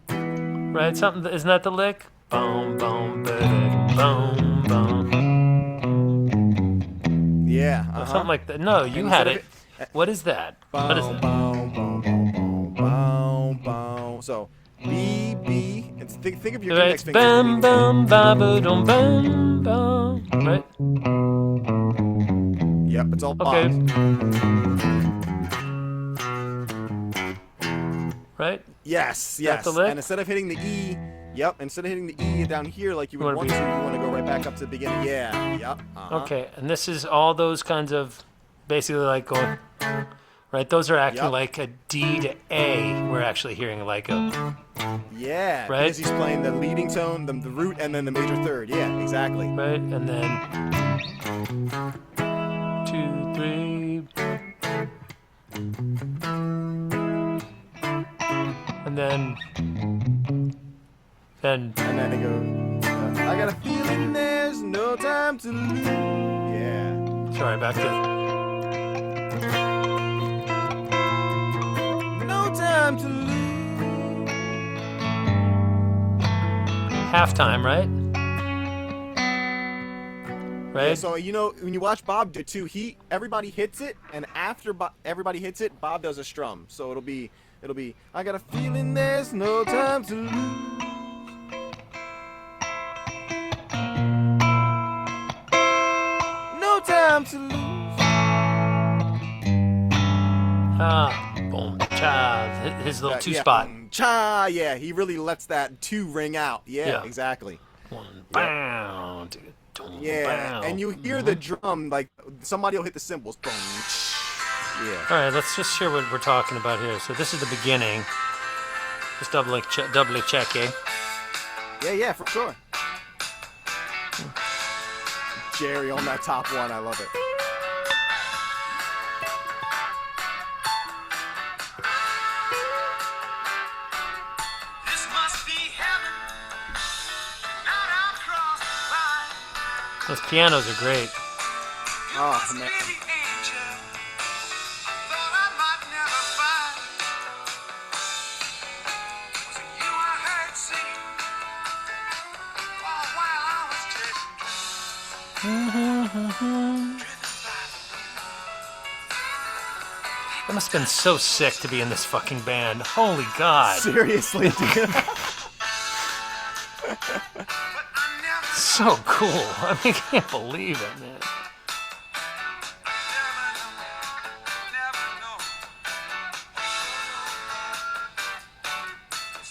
Right, something. Isn't that the lick? Boom, boom, boom, boom. Yeah. Something like that. No, you And had instead it. What is that? What is Boom, that? boom, boom, boom, boom, boom, boom. So B, B, and think of your Right, index it's fingers. bam, leaning bam, ba, ba, dum, bam, bam. Right? forward. Yep, it's all Okay. Bob. Right? Yes, that yes. the lick? And instead of hitting the E, instead of hitting the E down here like you would Wanna want be- to, you want to go right back up to the beginning. Yeah, yep. Okay, and this is all those kinds of basically like going right? Those are acting Yep. like a D to A. We're actually hearing like a, Yeah, right? because he's playing the leading tone, the root, and then the major third. Yeah, exactly. right? And then 2, 3, and then And then it goes, I got a feeling there's no time to lose. Yeah. sorry, back to No time to lose. halftime, right? Right? Yeah, so you know when you watch Bob do it too, everybody hits it, and after everybody hits it, Bob does a strum. So it'll be I got a feeling there's no time to lose. No time to lose. Boom, cha, his little two Yeah, spot. Cha, yeah, he really lets that two ring out. Yeah, Yeah. exactly. One, bow, Yeah, and you hear the drum, like somebody will hit the cymbals. Boom. Yeah. All right, let's just share what we're talking about here. So this is the beginning. Just doubly check, eh? Yeah, for sure. Jerry on that top one, I love it. This must be heaven, not across the line. Those pianos are great. Oh, This man. baby angel, thought I might never find. Was it you I heard sing? All while I was chasing dreams. That must have been so sick to be in this fucking band. Holy God. Seriously, dude. But I never, So cool. I mean, I can't believe it, man. never know.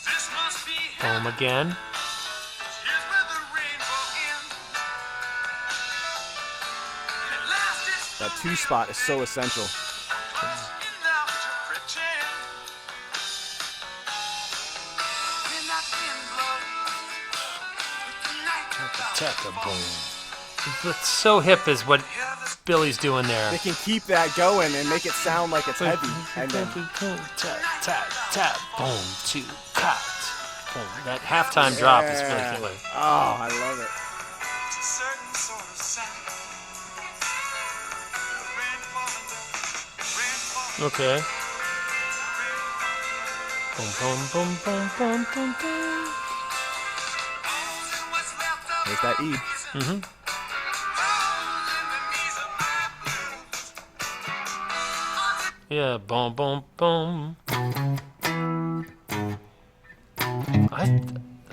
This must be heaven. Home again. Here's where the rainbow ends. And at last it's That two spot is so essential. enough to pretend. When that wind blows, with the night Taka boom. What's so hip is what Billy's doing there. They can keep that going and make it sound like it's heavy. And then, Tap, tap, tap, boom, two, cut. Boom. That halftime drop is really yeah. killer. Oh, I love it. It's a certain sort of sound. Rain falling down, rain falling. Okay. Boom, boom, boom, boom, boom, boom, boom. There's that E. Mm-hmm. Yeah, boom, boom, boom.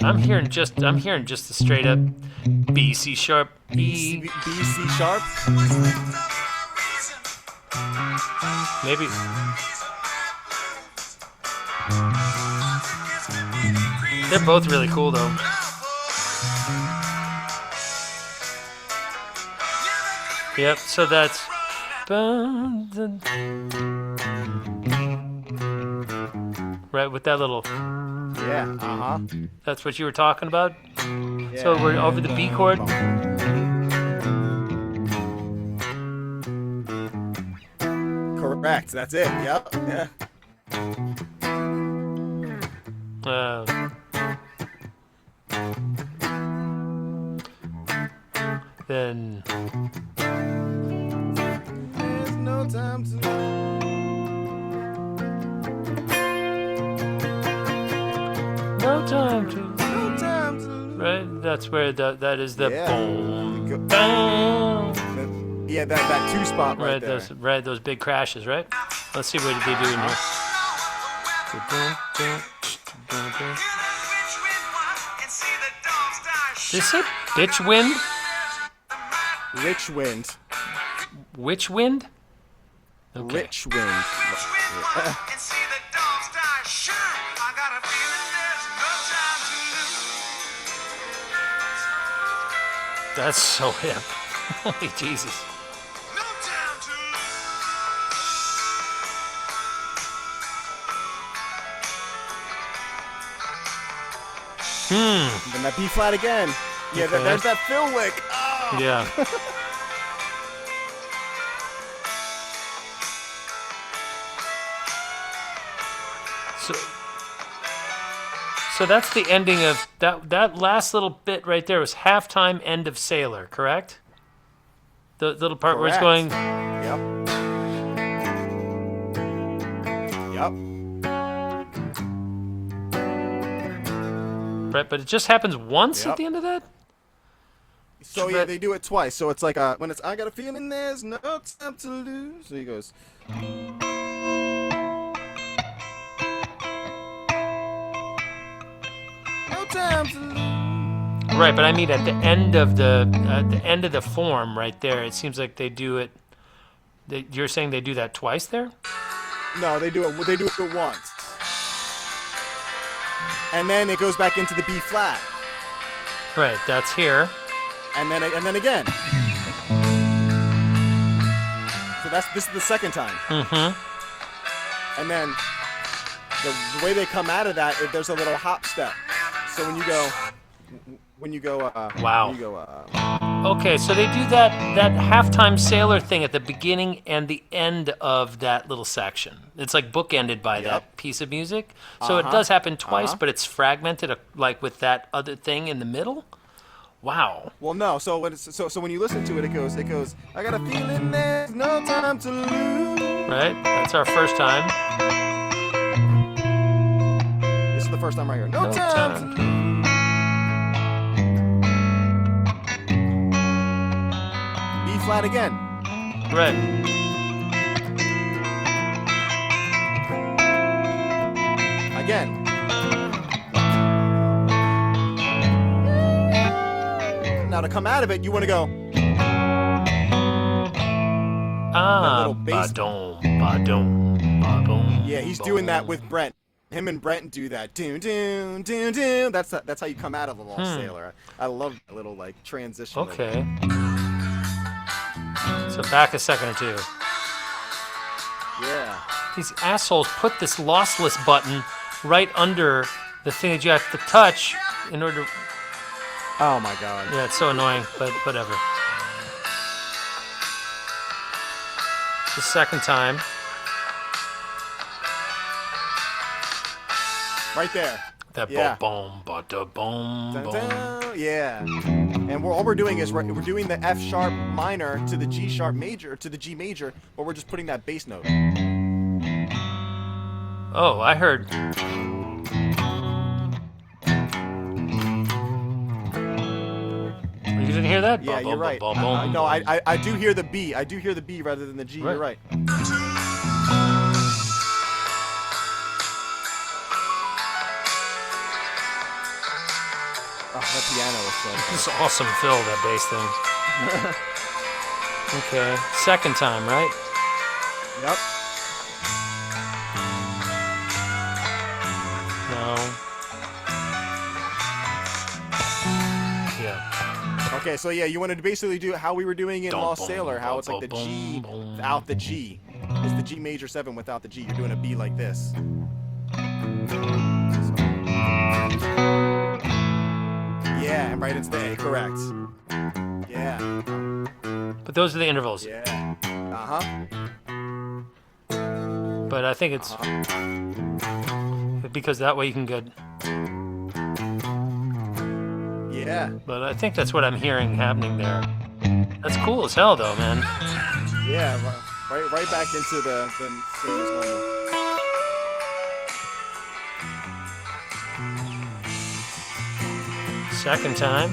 I'm hearing just the straight up B, C sharp, E. B, C sharp. Maybe. They're both really cool though. Yep, so that's right with that little, Yeah, uh-huh. that's what you were talking about. Yeah. So we're over the B chord. Correct, that's it. Yep, yeah. Then There's no time to no time to, no time to right? That's where that is the Yeah. boom, Go- bam. Yeah, that two spot right, Right, there. those big crashes, right? Let's see what they do in here. Did it say bitch wind? Rich wind. Witch wind? Okay. Rich wind. That's so hip. Holy Jesus. And then that B flat again. Yeah, Okay. there's that fill lick. Oh. Yeah. So that's the ending of that last little bit right there was halftime end of Sailor, correct? The little part where it's Correct. going. Yep. Right, but it just happens once Yep. at the end of that? So yeah, they do it twice. So it's like when it's I got a feeling there's no time to lose. So he goes. No time to lose. Right, but I mean at the end of the form right there, it seems like they do it. You're saying they do that twice there? No, they do it. They do it once, and then it goes back into the B flat, Right, that's here. and then again. So this is the second time. Mm-hmm. And then the way they come out of that, there's a little hop step. So when you go, Wow. when you go, Okay, so they do that halftime Sailor thing at the beginning and the end of that little section. It's like bookended by that piece of music. So it does happen twice, but it's fragmented, like with that other thing in the middle. Wow. well, no. So when when you listen to it, it goes. I got a feeling there's no time to lose. Right? That's our first time. This is the first time right here. No, No time, time. to lose. B flat again. Right. Again. Now to come out of it, you want to go. little bass- Ba-dum, ba-dum, ba-dum, Yeah, he's doing that with Brent. Him and Brent do that. Doon, doon, doon, doon. That's how you come out of the Lost Sailor. I love that little like transition. Okay. So back a second or two. Yeah. These assholes put this lossless button right under the thing that you have to touch in order to... Oh my God. Yeah, it's so annoying, but whatever. The second time. Right there. That Yeah. boom, ba da boom, Dun, boom. dun. Yeah. And all we're doing is we're doing the F sharp minor to the G sharp major to the G major, but we're just putting that bass note. Oh, I heard. You didn't hear that? Yeah, Ba, you're ba, right. ba, boom, No, boom. I do hear the B. I do hear the B rather than the G. Right. You're right. Oh, that piano is so fun. This is awesome fill, that bass thing. Okay, second time, right? Yep. No. Yeah. Okay, so yeah, you wanted to basically do how we were doing in Dum, Lost bum, Sailor, how bum, it's like the bum, G bum. without the G. It's the G major 7 without the G. You're doing a B like this. Yeah, and right it's the A, correct. Yeah. But those are the intervals. Yeah. Uh-huh. But I think it's because that way you can get. Yeah. But I think that's what I'm hearing happening there. That's cool as hell, though, man. Yeah, right back into the stages normal. Second time.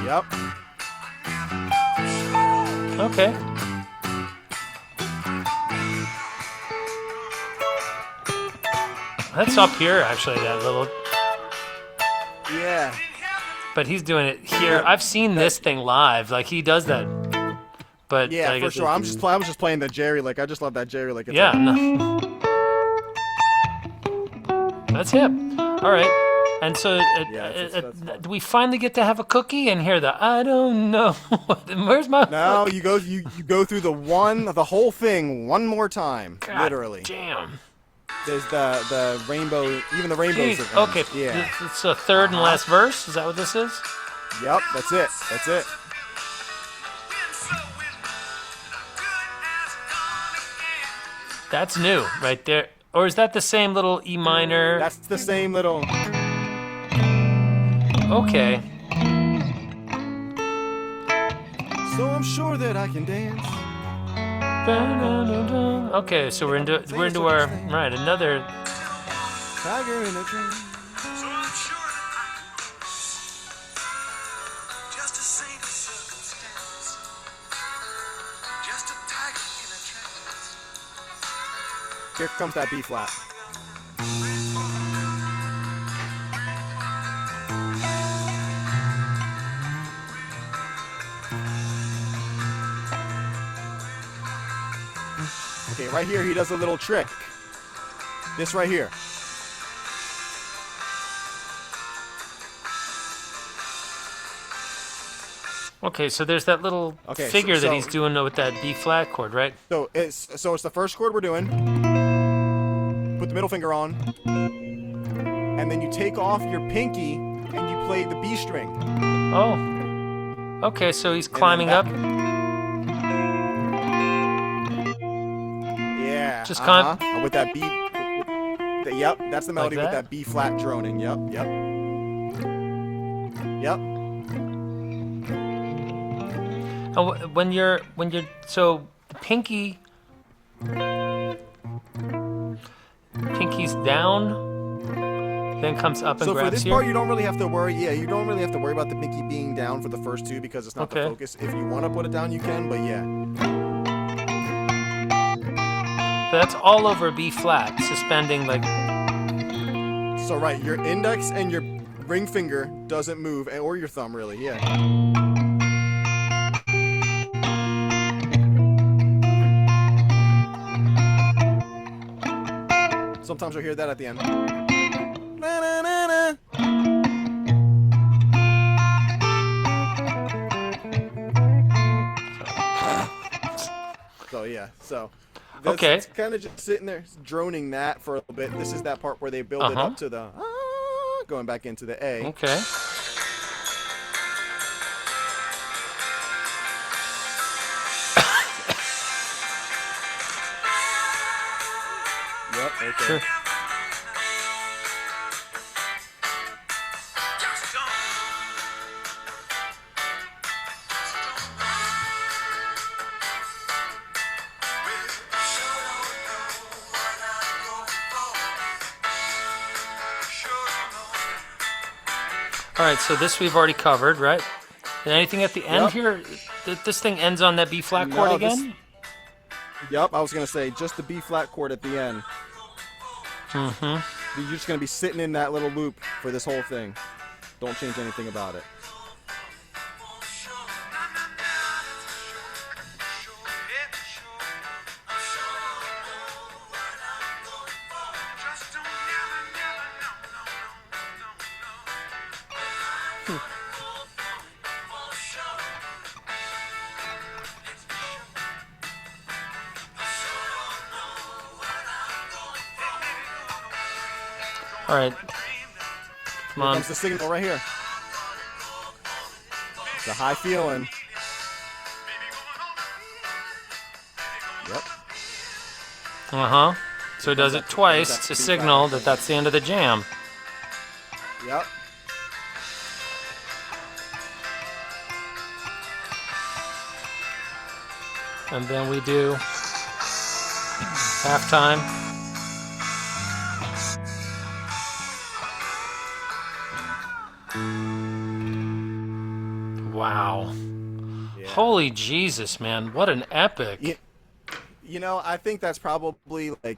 Yep. Okay. That's up here, actually, that little. Yeah. But he's doing it here. I've seen this thing live. Like, he does that. But Yeah, I for guess sure. I was just playing the Jerry lick. I just love that Jerry lick. It's Yeah. like- No. That's hip. All right. And so, Yeah, that's fun. do we finally get to have a cookie and hear the I don't know? Where's my No, cookie? you go through the whole thing one more time, God literally. damn. There's the rainbow, even the rainbows Jeez. are Okay, yeah. it's the third and last verse. Is that what this is? Yep, that's it. That's it. That's new, right there. Or is that the same little E minor? That's the same little. Okay. So I'm sure that I can dance. Okay, so we're into our right another. Tiger in a train. So I'm sure that I could be just a single circumstance, just a tiger in a trance. Here comes that B flat. Okay, right here he does a little trick. This right here. Okay, so there's that little Okay, figure that so- he's doing with that B flat chord, right? So it's the first chord we're doing. Put the middle finger on, and then you take off your pinky and you play the B string. Oh. Okay, so he's climbing back- up. Yeah. Just climb- with that B. Yep, that's the melody with that? that B flat droning. Yep. Oh, when you're so the pinky's down, then comes up and So for grabs this here. part, you don't really have to worry. Yeah, you don't really have to worry about the pinky being down for the first two because it's not the Okay. focus. If you want to put it down, you can. But yeah. But that's all over B flat, suspending like. So right, your index and your ring finger doesn't move, or your thumb really. Yeah. Sometimes you'll hear that at the end. Na, na, na, na. So yeah, that's, Okay. it's kind of just sitting there droning that for a little bit. This is that part where they build it up to the going back into the A. Okay. Yep. Okay. Sure. All right, so this we've already covered, right? And anything at the end Yep. here? This thing ends on that B flat chord No, this- again? Yep, I was gonna say just the B flat chord at the end. You're just gonna be sitting in that little loop for this whole thing. Don't change anything about it. All right. Come Here on. comes the signal right here. The high feeling. Yep. Uh-huh. So he does it twice to signal that that's the end of the jam. Yep. And then we do halftime. Wow. Yeah. Holy Jesus, man. What an epic. Yeah. You know, I think that's probably like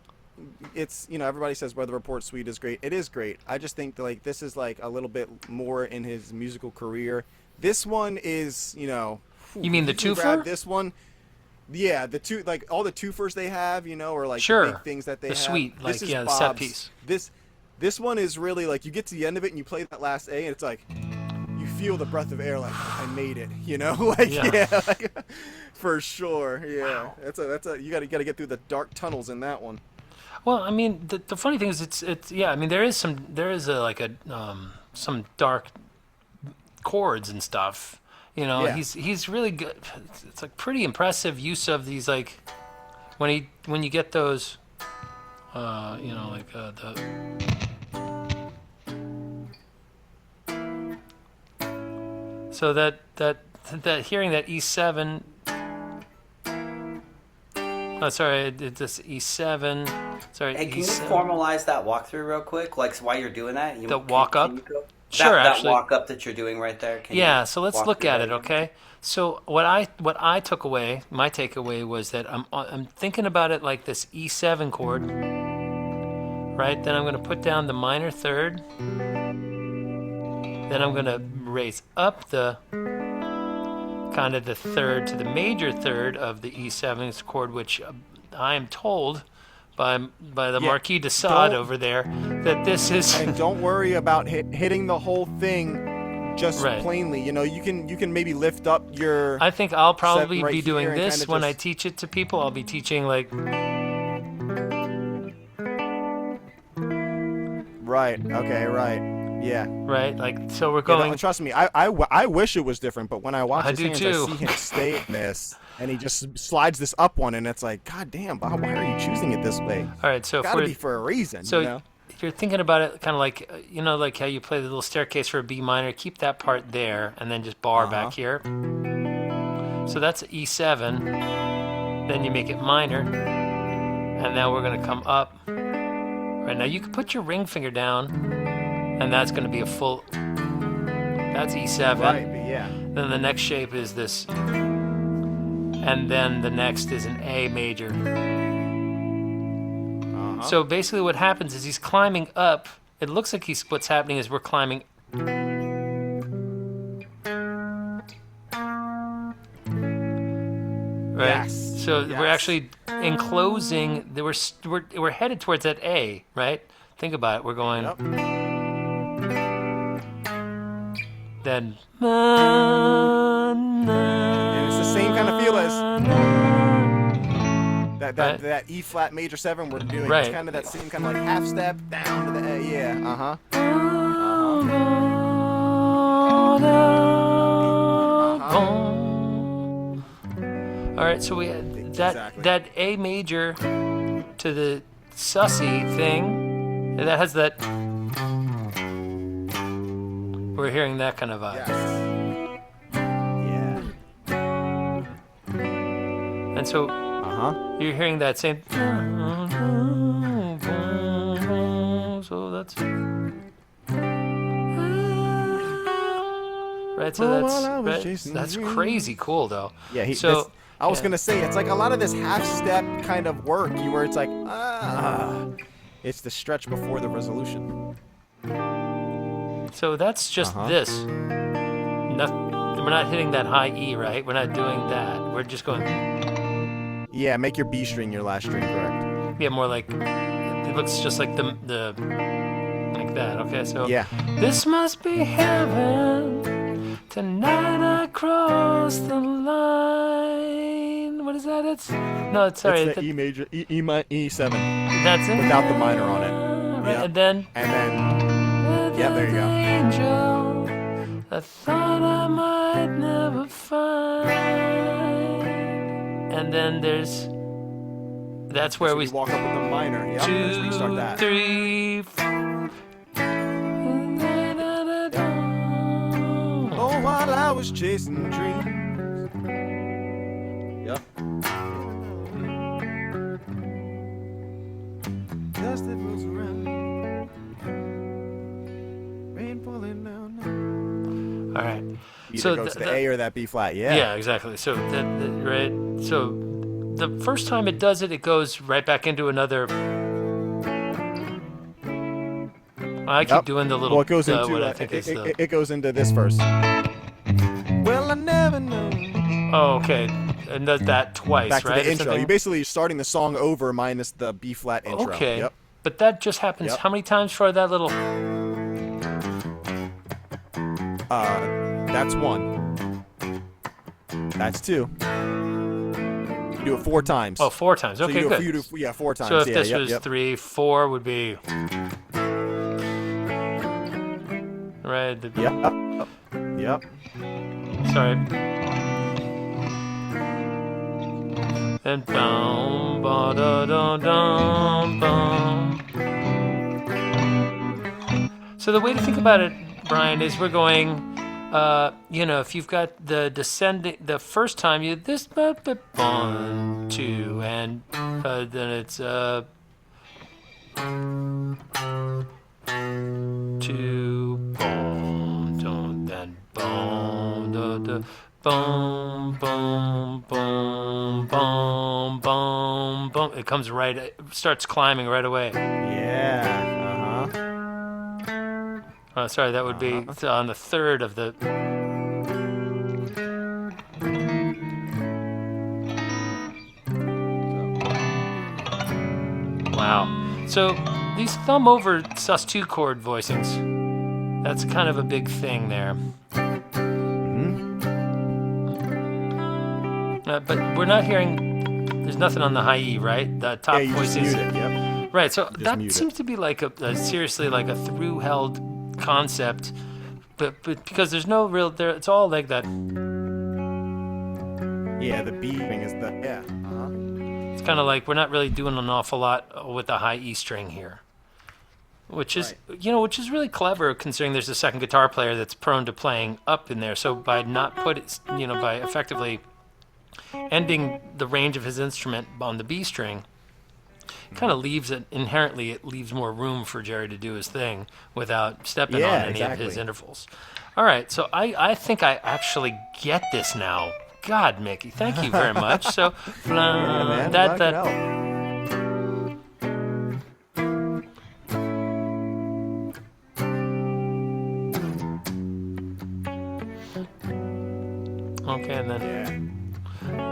it's everybody says Weather Report Suite is great. It is great. I just think that, like, this is like a little bit more in his musical career. This one is, You mean the you can grab twofer? This one, yeah, the two, like all the twofers they have, or like Sure. the big things that they The have. suite, This like, is yeah, the set Bob's- piece. This one is really like you get to the end of it and you play that last A and it's like you feel the breath of air, like I made it, you know, like like, for sure, yeah. That's a you gotta get through the dark tunnels in that one. Well, I mean, the funny thing is, it's yeah. I mean, there is some dark chords and stuff. You know, Yeah. he's really good. It's like pretty impressive use of these, like when you get those, you know, like so that hearing that E7. Oh, sorry, this E7. Sorry, Hey, can you E7. formalize that walkthrough real quick? Like, while you're doing that, The walk up? can you go- Sure, that actually. walk up that you're doing right there. Can Yeah, you so let's walk look through at that it, again? okay? So what I took away, my takeaway was that I'm thinking about it like this E7 chord, right? Then I'm going to put down the minor third. Then I'm going to raise up the kind of the third to the major third of the E7 chord, which I am told by the Marquis de Sade don't- over there that this is And don't worry about hitting the whole thing just Right. plainly. You know, you can maybe lift up your. I think I'll probably right be doing here and this kinda when I just- teach it to people. I'll be teaching like Right. Okay. Right. Yeah. right, like so we're Yeah, going. trust me, I wish it was different, but when I watch I his do hands, too. I see him stay in this, and he just slides this up one, and it's like, God damn, Bob, why are you choosing it this way? All right, so Gotta for be for a reason, so you know? if you're thinking about it, kind of like you know, like how you play the little staircase for a B minor, keep that part there, and then just bar back here. So that's E7. Then you make it minor, and now we're gonna come up. Right now, you can put your ring finger down, and that's gonna be a full. That's E7. Right, but yeah. Then the next shape is this, and then the next is an A major. So basically, what happens is he's climbing up. It looks like what's happening is we're climbing. Right. Yes. So we're Yes. actually enclosing. We're headed towards that A, right? Think about it. We're going. Yep. Then. And it's the same kind of feel as Right. that E flat major 7 we're doing. Right. It's kind of that same kind of like half step down to the A. Yeah. All right, so we had Exactly. that A major to the sussy thing, and that has that. We're hearing that kind of vibe, Yes. Yeah. and so you're hearing that same. So that's right. So While I that's was right. chasing That's dreams. crazy cool, though. Yeah. So I was yeah. gonna say it's like a lot of this half step kind of work, where it's like it's the stretch before the resolution. So that's just this. We're not hitting that high E, right? We're not doing that. We're just going. Yeah, make your B string your last string, correct? Yeah, more like it looks just like the like that. Okay, so Yeah. this must be heaven. Tonight I cross the line. What is that? It's no. It's sorry. It's the E major, E7, That's it. without the minor on it. Right, Yep. and then. And then, yeah, there you go. Angel, I thought I might never find. And then there's. That's where So we. you walk up with the minor. Yep, that's where you start 2, that. 3, 4. Oh, while I was chasing dreams. Yep. Dust that moves around. Rain falling down. All right. Either So goes to th- the A or that B flat. Yeah. Yeah, exactly. So right. So the first time it does it, it goes right back into another. I keep Yep. doing the little. Well, it goes into what I think is the. it goes into this verse. Well, I never know. Oh, okay. And does that twice, Back to right? the or intro. something? You're basically starting the song over minus the B flat intro. Okay. Yep. But that just happens Yep. how many times for that little? That's 1. That's 2. You do it 4 times. Oh, 4 times. So Okay, you do, good. You do, yeah, 4 times. So if yeah, this yep, was yep. 3, 4 would be right. Yep. Yep. Sorry. And boom, ba da da dum bum. So the way to think about it, Brian, is we're going. If you've got the descending, the first time you this 1, 2, and then it's 2, boom, dum, then boom, da, da, boom, boom, boom, boom, boom, boom. It comes right, it starts climbing right away. Yeah. Oh, sorry, that would be on the 3rd of the. Wow. So these thumb over sus2 chord voicings, that's kind of a big thing there. But we're not hearing, there's nothing on the high E, right? The top Yeah, you just voices. mute it. Yep. Right, so that mute it. seems to be like seriously like a through-held concept, but because there's no real, it's all like that. Yeah, the beeping is the It's kind of like we're not really doing an awful lot with the high E string here, which is which is really clever considering there's a second guitar player that's prone to playing up in there. So by not by effectively ending the range of his instrument on the B string, kind of leaves it inherently. It leaves more room for Jerry to do his thing without stepping on any of his intervals. All right, so I think I actually get this now. God, Mickey, thank you very much. So man, that okay, and then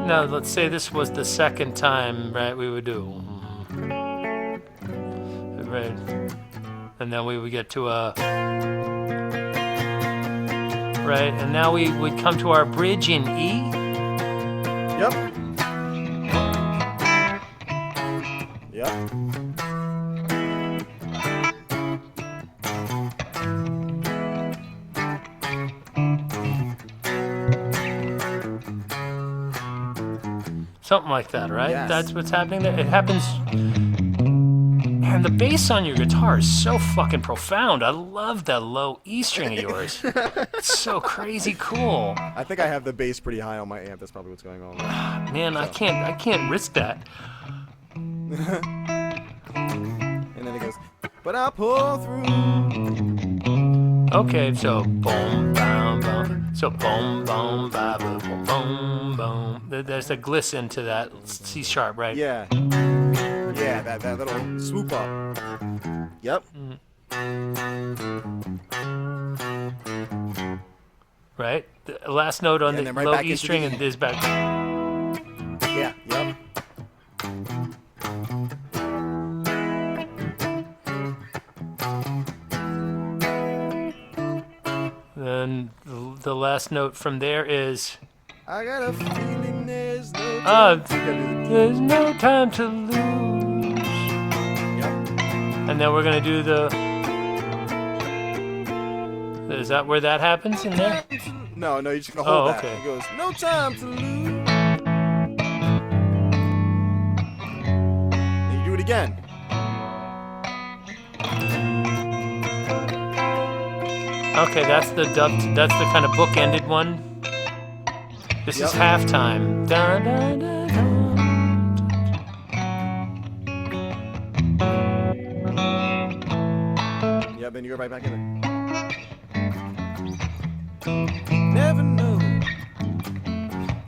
now let's say this was the second time, right? We would do right, and then we would get to a right, and now we would come to our bridge in E. Yep. Yep. Something like that, right? Yes. That's what's happening there. It happens. And the bass on your guitar is so fucking profound. I love that low E string of yours. It's so crazy cool. I think I have the bass pretty high on my amp. That's probably what's going on. Man, I can't risk that. And then it goes, but I'll pull through. Okay, so boom, boom, boom. So boom, boom, ba, ba, boom, boom, boom. There's a glisten to that C sharp, right? Yeah. Yeah, that little swoop up. Yep. Right? The last note on and the then right low back E into string the and E. this back. Yeah, yep. Then the last note from there is I got a feeling there's no time. there's no time to lose. Yep. And then we're gonna do the. Is that where that happens in there? No, you just gotta hold that. Okay. It goes, no time to lose. And you do it again. Okay, that's the dubbed. That's the kind of book-ended one. This is halftime. Dun, dun, dun, dun. Yeah, then you go right back in it. Never know.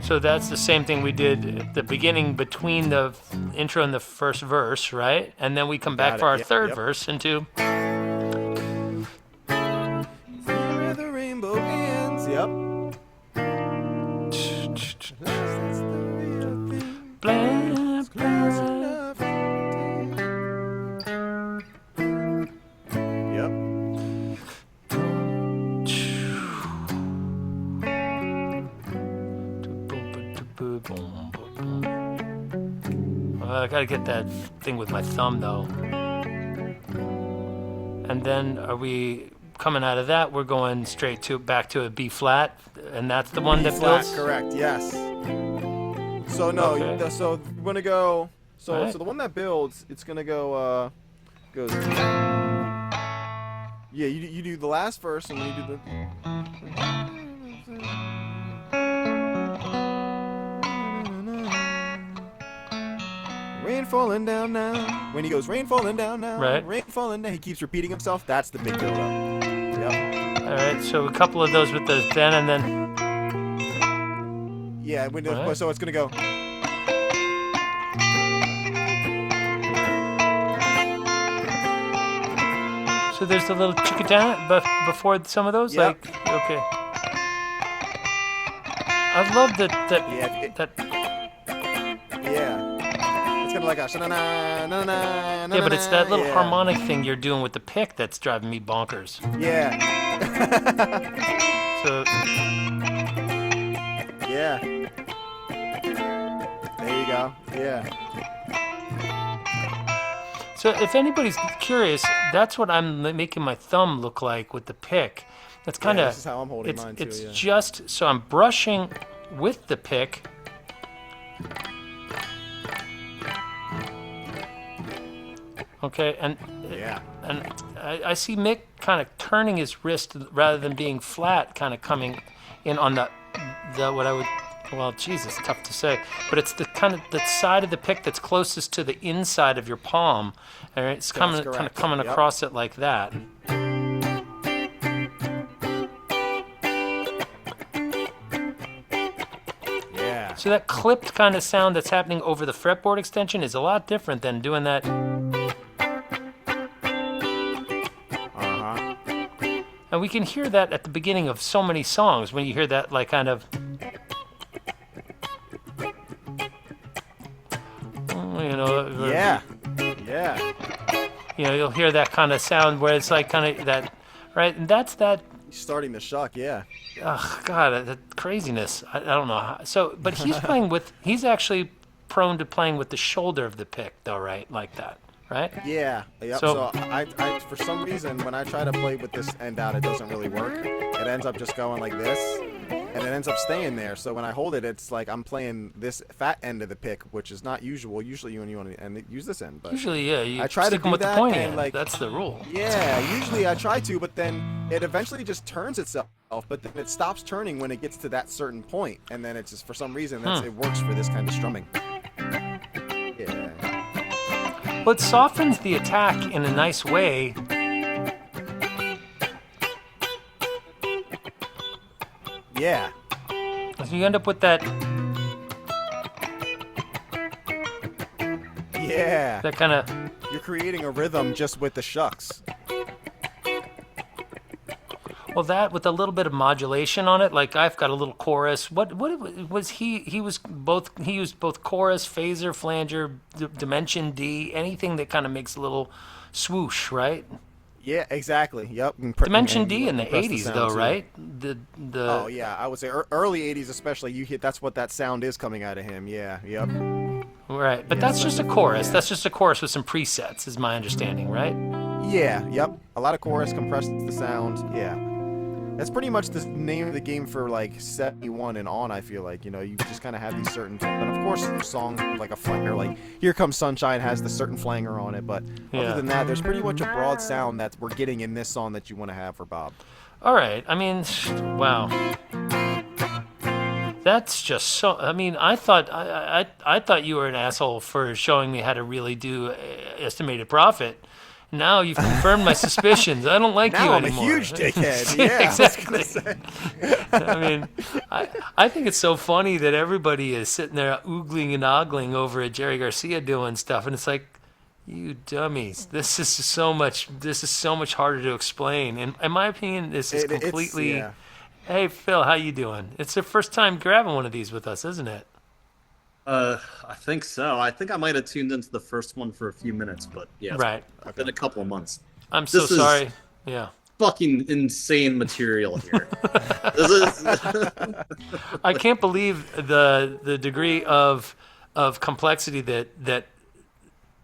So that's the same thing we did at the beginning between the intro and the first verse, right? And then we come back Got for it. our Yep, third yep. verse into. Where the rainbow ends. Yep. That's the real thing. Blah, Close blah. enough. I gotta get that thing with my thumb though. And then are we coming out of that? We're going straight to back to a B flat, and that's the one B that flat, builds. correct? Yes. So no, Okay. so we're gonna go. So Alright. so the one that builds, it's gonna go. Goes. Yeah, you do the last verse and then you do the. Rain falling down now. When he goes, rain falling down now. Right. Rain falling down. He keeps repeating himself. That's the big build up. Yep. All right, so a couple of those with the then and then. Yeah. Alright. So it's gonna go. So there's the little chicka before some of those. Yep. Like, okay. I love that. Yeah. That. Yeah. It's gonna like a Yeah, but it's that little harmonic thing you're doing with the pick that's driving me bonkers. Yeah. So Yeah. There you go. Yeah. So if anybody's curious, that's what I'm making my thumb look like with the pick. That's kind of. this is how I'm holding mine, too, It's yeah. just so I'm brushing with the pick. Okay, and Yeah. I see Mick kind of turning his wrist rather than being flat, kind of coming in on the what I would. Well, Jesus, tough to say, but it's the kind of the side of the pick that's closest to the inside of your palm, and it's coming kind of correct. coming Yep. across it like that. Yeah. So that clipped kind of sound that's happening over the fretboard extension is a lot different than doing that. Uh-huh. And we can hear that at the beginning of so many songs when you hear that like kind of. You know. Yeah. Yeah. You know, you'll hear that kind of sound where it's like kind of that, right? And that's that. He's starting to shock, yeah. Oh God, that craziness. I don't know. So, but he's playing with. He's actually prone to playing with the shoulder of the pick, though, right? Like that, right? Yeah. Yep. So- So, I for some reason when I try to play with this end out, it doesn't really work. It ends up just going like this, and it ends up staying there. So when I hold it, it's like I'm playing this fat end of the pick, which is not usual. Usually you want to use this end, but Usually, yeah. You I try to stick 'em do with that the pointy and, end. like- That's the rule. yeah, usually I try to, but then it eventually just turns itself. But then it stops turning when it gets to that certain point, and then it's just for some reason it works for this kind of strumming. Yeah. Well, it softens the attack in a nice way. Yeah. So you end up with that Yeah. kind of. You're creating a rhythm just with the shucks. Well, that with a little bit of modulation on it, like I've got a little chorus. What was he? He was both. He used both chorus, phaser, flanger, dimension D, anything that kind of makes a little swoosh, right? Yeah, exactly. Yep. Dimension D in the '80s, though, right? The Oh yeah, I would say early '80s, especially. You hit that's what that sound is coming out of him. Yeah. Yep. right, but that's just a chorus. That's just a chorus with some presets, is my understanding, right? Yeah. Yep. A lot of chorus compresses the sound. Yeah. That's pretty much the name of the game for like 71 and on. I feel like you just kind of have these certain, and of course, a song like a flanger, like "Here Comes Sunshine" has the certain flanger on it. But Yeah. other than that, there's pretty much a broad sound that we're getting in this song that you want to have for Bob. All right. I mean, wow. That's just so. I mean, I thought you were an asshole for showing me how to really do estimated profit. Now you've confirmed my suspicions. I don't like you Now I'm anymore. a huge dickhead. Yeah, exactly. I mean, I think it's so funny that everybody is sitting there oogling and ogling over at Jerry Garcia doing stuff, and it's like, you dummies. This is so much harder to explain. And in my opinion, this is completely. yeah. Hey Phil, how you doing? It's the first time grabbing one of these with us, isn't it? I think so. I think I might have tuned into the first one for a few minutes, but yeah, it's Right. been a couple of months. I'm so This is- sorry. Yeah. Fucking insane material here. This is I can't believe the degree of of complexity that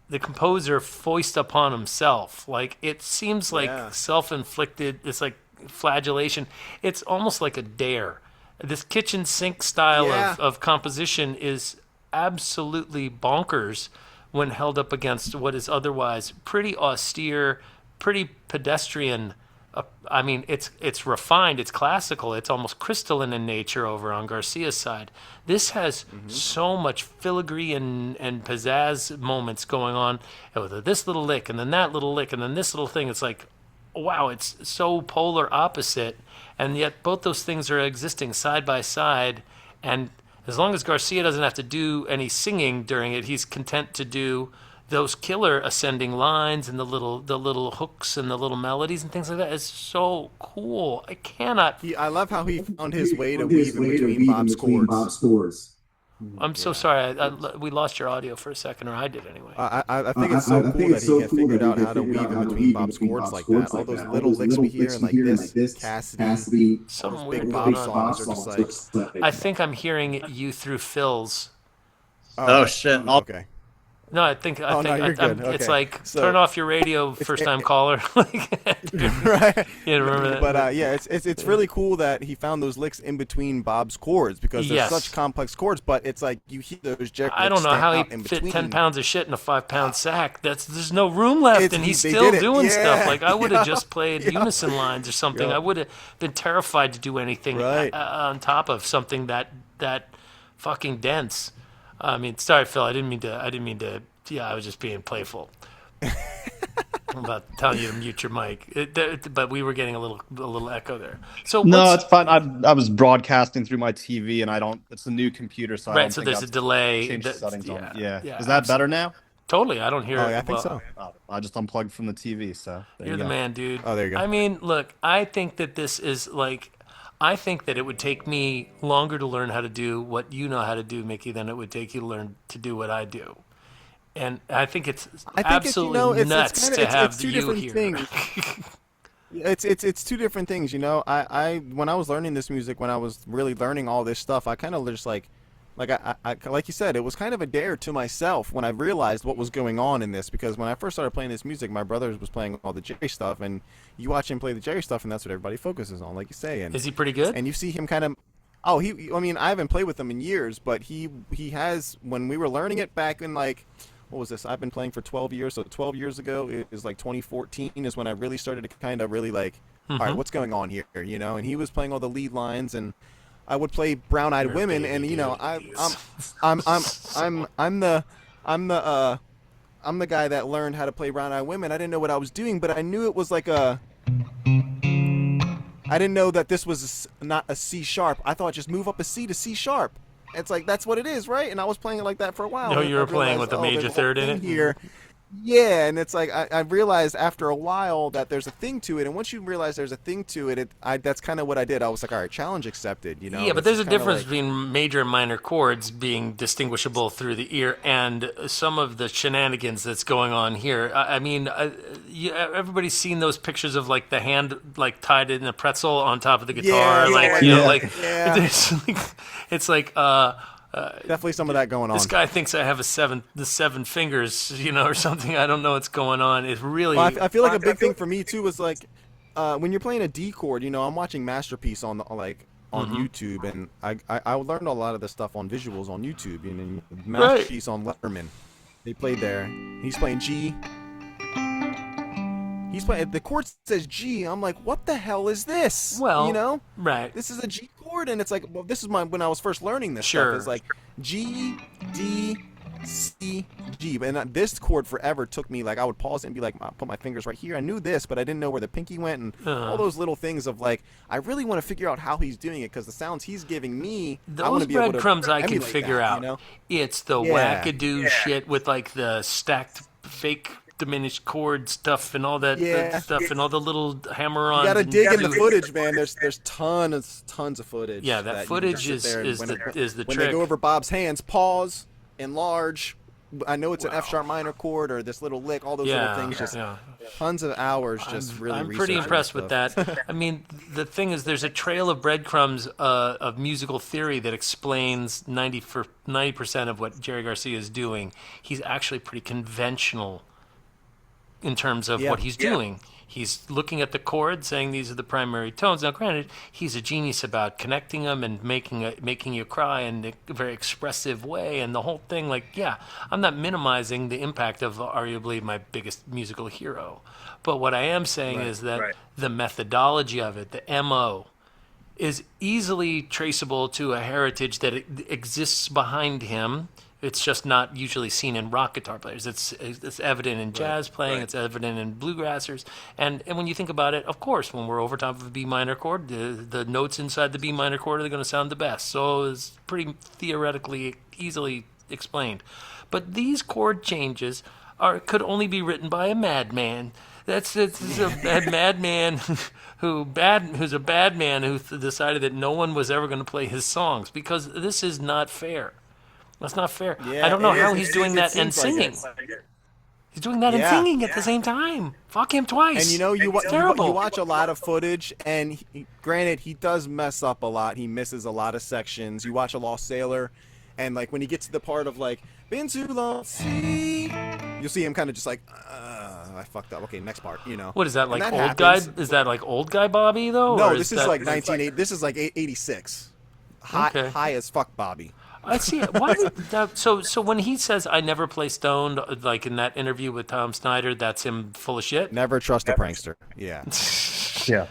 the composer foist upon himself. Like, it seems like Yeah. self-inflicted. It's like flagellation. It's almost like a dare. This kitchen sink style Yeah. of composition is absolutely bonkers when held up against what is otherwise pretty austere, pretty pedestrian. I mean, it's refined, it's classical, it's almost crystalline in nature over on Garcia's side. This has so much filigree and pizzazz moments going on with this little lick and then that little lick and then this little thing. It's like, wow, it's so polar opposite, and yet both those things are existing side by side. And as long as Garcia doesn't have to do any singing during it, he's content to do those killer ascending lines and the little hooks and the little melodies and things like that. It's so cool. I cannot. I love how he found his way to weave in between Bob's chords. I'm so sorry. We lost your audio for a second, or I did anyway. I think it's so cool that he had figured out how to weave in between Bob's chords like that. All those little licks we hear, like this, Cassidy, Some those weird big going Bob on. songs are just like, I think I'm hearing you through Phil's. Oh shit! okay. No, I think no, you're good. it's Okay. like So- turn off your radio, first time caller. Right. Yeah, remember that? But yeah, it's really cool that he found those licks in between Bob's chords because they're Yes. such complex chords. But it's like you hear those jerk I don't licks know stand how he out in fit between. 10 pounds of shit in a 5-pound sack. There's no room left, It's- and he's they still did it. doing Yeah. stuff. Like, I would have Yeah. just played Yeah. unison lines or something. Yeah. I would have been terrified to do anything Right. on top of something that fucking dense. I mean, sorry, Phil. I didn't mean to. Yeah, I was just being playful. I'm about telling you to mute your mic, but we were getting a little echo there. So No, what's- it's fine. I was broadcasting through my TV, and I don't. It's a new computer, so I right. don't So think there's a I've delay. changed That- settings on. yeah, Yeah. Is that better now? Totally. I don't hear Oh it. yeah, I think well. so. Oh, I just unplugged from the TV, so there You're you the go. man, dude. Oh, there you go. I mean, look, I think that this is like, I think that it would take me longer to learn how to do what you know how to do, Mickey, than it would take you to learn to do what I do. And I think it's absolutely nuts to have two you different here. things. It's two different things, you know. I when I was learning this music, when I was really learning all this stuff, I kind of just like I like you said, it was kind of a dare to myself when I realized what was going on in this. Because when I first started playing this music, my brother was playing all the Jerry stuff, and you watch him play the Jerry stuff, and that's what everybody focuses on, like you say. And Is he pretty good? and you see him kind of. Oh, I mean, I haven't played with him in years, but he has. When we were learning it back in like, what was this? I've been playing for 12 years, so 12 years ago it was like 2014 is when I really started to kind of really like, all right, what's going on here, you know? And he was playing all the lead lines, and I would play Brown Eyed Women, and you know, I'm the guy that learned how to play Brown Eyed Women. I didn't know what I was doing, but I knew it was like a. I didn't know that this was not a C sharp. I thought just move up a C to C sharp. It's like that's what it is, right? And I was playing it like that for a while. No, and you I were playing realized, with a major there's a third whole in thing it? here. Yeah, and it's like I realized after a while that there's a thing to it, and once you realize there's a thing to it, that's kind of what I did. I was like, all right, challenge accepted, you know. Yeah, but It's there's a just kinda difference like- between major and minor chords being distinguishable through the ear and some of the shenanigans that's going on here. I mean, everybody's seen those pictures of like the hand like tied in a pretzel on top of the guitar, Yeah, like yeah, you know, yeah. like Yeah. there's like, it's like definitely some of that going on. this guy thinks I have the seven fingers, you know, or something. I don't know what's going on. It's really Well, I feel like a big thing for me too was like when you're playing a D chord. You know, I'm watching Masterpiece on YouTube, and I learned a lot of the stuff on visuals on YouTube. You know, Masterpiece on Letterman. They played there. He's playing G. He's playing. The chord says G. I'm like, what the hell is this? Well, you know, right. this is a G chord, and it's like, well, this is when I was first learning this Sure. stuff. It's like G, D, C, G. And this chord forever took me, like, I would pause it and be like, I'll put my fingers right here. I knew this, but I didn't know where the pinky went, and all those little things of like, I really want to figure out how he's doing it because the sounds he's giving me, I want Those to be able to breadcrumbs I can emulate figure that, out. You know? It's the Yeah. wackadoo shit with like the stacked fake diminished chord stuff and all that Yeah. stuff and all the little hammer-ons. You gotta and dig in the do- footage, man. There's tons of footage. Yeah, that you footage can sit there and is when the when trick. they go over Bob's hands, pause, enlarge, I know it's an F sharp minor chord or this little lick, all those little things. Just tons of hours. Just really. I'm pretty impressed with that. I mean, the thing is, there's a trail of breadcrumbs of musical theory that explains 90% of what Jerry Garcia is doing. He's actually pretty conventional in terms of what he's doing. He's looking at the chord, saying these are the primary tones. Now, granted, he's a genius about connecting them and making you cry in a very expressive way, and the whole thing. Like, yeah, I'm not minimizing the impact of arguably my biggest musical hero, but what I am saying is that the methodology of it, the MO, is easily traceable to a heritage that exists behind him. It's just not usually seen in rock guitar players. It's evident in jazz playing. It's evident in bluegrassers. And when you think about it, of course, when we're over top of a B minor chord, the notes inside the B minor chord are going to sound the best. So it's pretty theoretically easily explained. But these chord changes could only be written by a madman. It's a madman who's a bad man who decided that no one was ever going to play his songs, because this is not fair. That's not fair. Yeah, I don't know how he's doing that and singing. He's doing that and singing at the same time. Fuck him twice. And you know, you terrible. watch a lot of footage, and granted, he does mess up a lot. He misses a lot of sections. You watch a Lost Sailor, and like when he gets to the part of like "Been too long, see," you'll see him kind of just like, I fucked up. Okay, next part. You know. What is that, like that old happens. guy? Is that like old guy Bobby though? No, or this is like 1980. This is like 86. High as fuck, Bobby. I see. Why would that, so when he says I never play stoned, like in that interview with Tom Snyder, that's him full of shit. Never trust a prankster. Yeah. Yeah.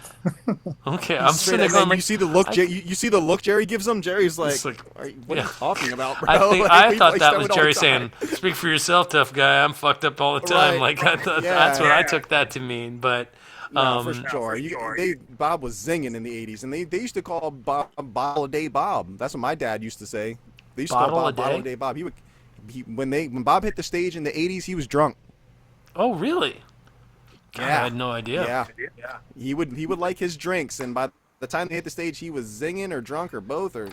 Okay, I'm sitting And there then going, you see the look. You see the look Jerry gives him. Jerry's like, It's like, "What are you talking about, bro?" I We thought play that was stoned all Jerry the saying, time. "Speak for yourself, tough guy. I'm fucked up all the time." Right. Like I thought, Yeah. that's what I took that to mean. But No, for sure. Bob was zinging in the 80s, and they used to call Bob Bottle a Day Bob. That's what my dad used to say. They used to Bottle call a Bob Bottle Day? a Day Bob. When Bob hit the stage in the 80s, he was drunk. oh, really? God, I had no idea. Yeah. He would like his drinks, and by the time they hit the stage, he was zinging or drunk or both, or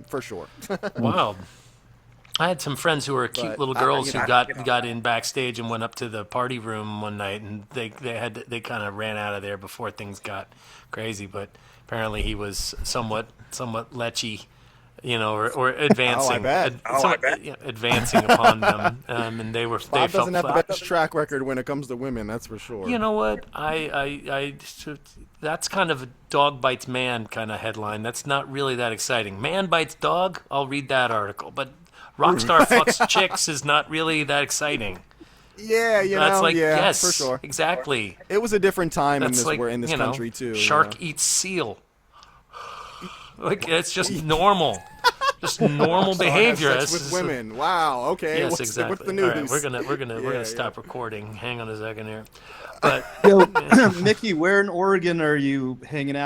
for sure. Wild. I had some friends who were cute But little girls who got in backstage and went up to the party room one night, and they kind of ran out of there before things got crazy. But apparently he was somewhat lechy, or advancing. bet. Advancing upon them, and they Bob felt doesn't have the flat. best track record when it comes to women, that's for sure. You know what? That's kind of a dog bites man kind of headline. That's not really that exciting. Man bites dog. I'll read that article, but Rockstar fucks chicks is not really that exciting. Yeah, That's like yes, for sure. exactly. It was a different time That's in this country too. Shark eats seal. Like it's just normal, just normal behavior. Sex This with is- women. Wow. Okay. Yes, What's exactly. The news? All right, we're gonna stop recording. Hang on a second here. But Yo, Mickey, where in Oregon are you hanging out?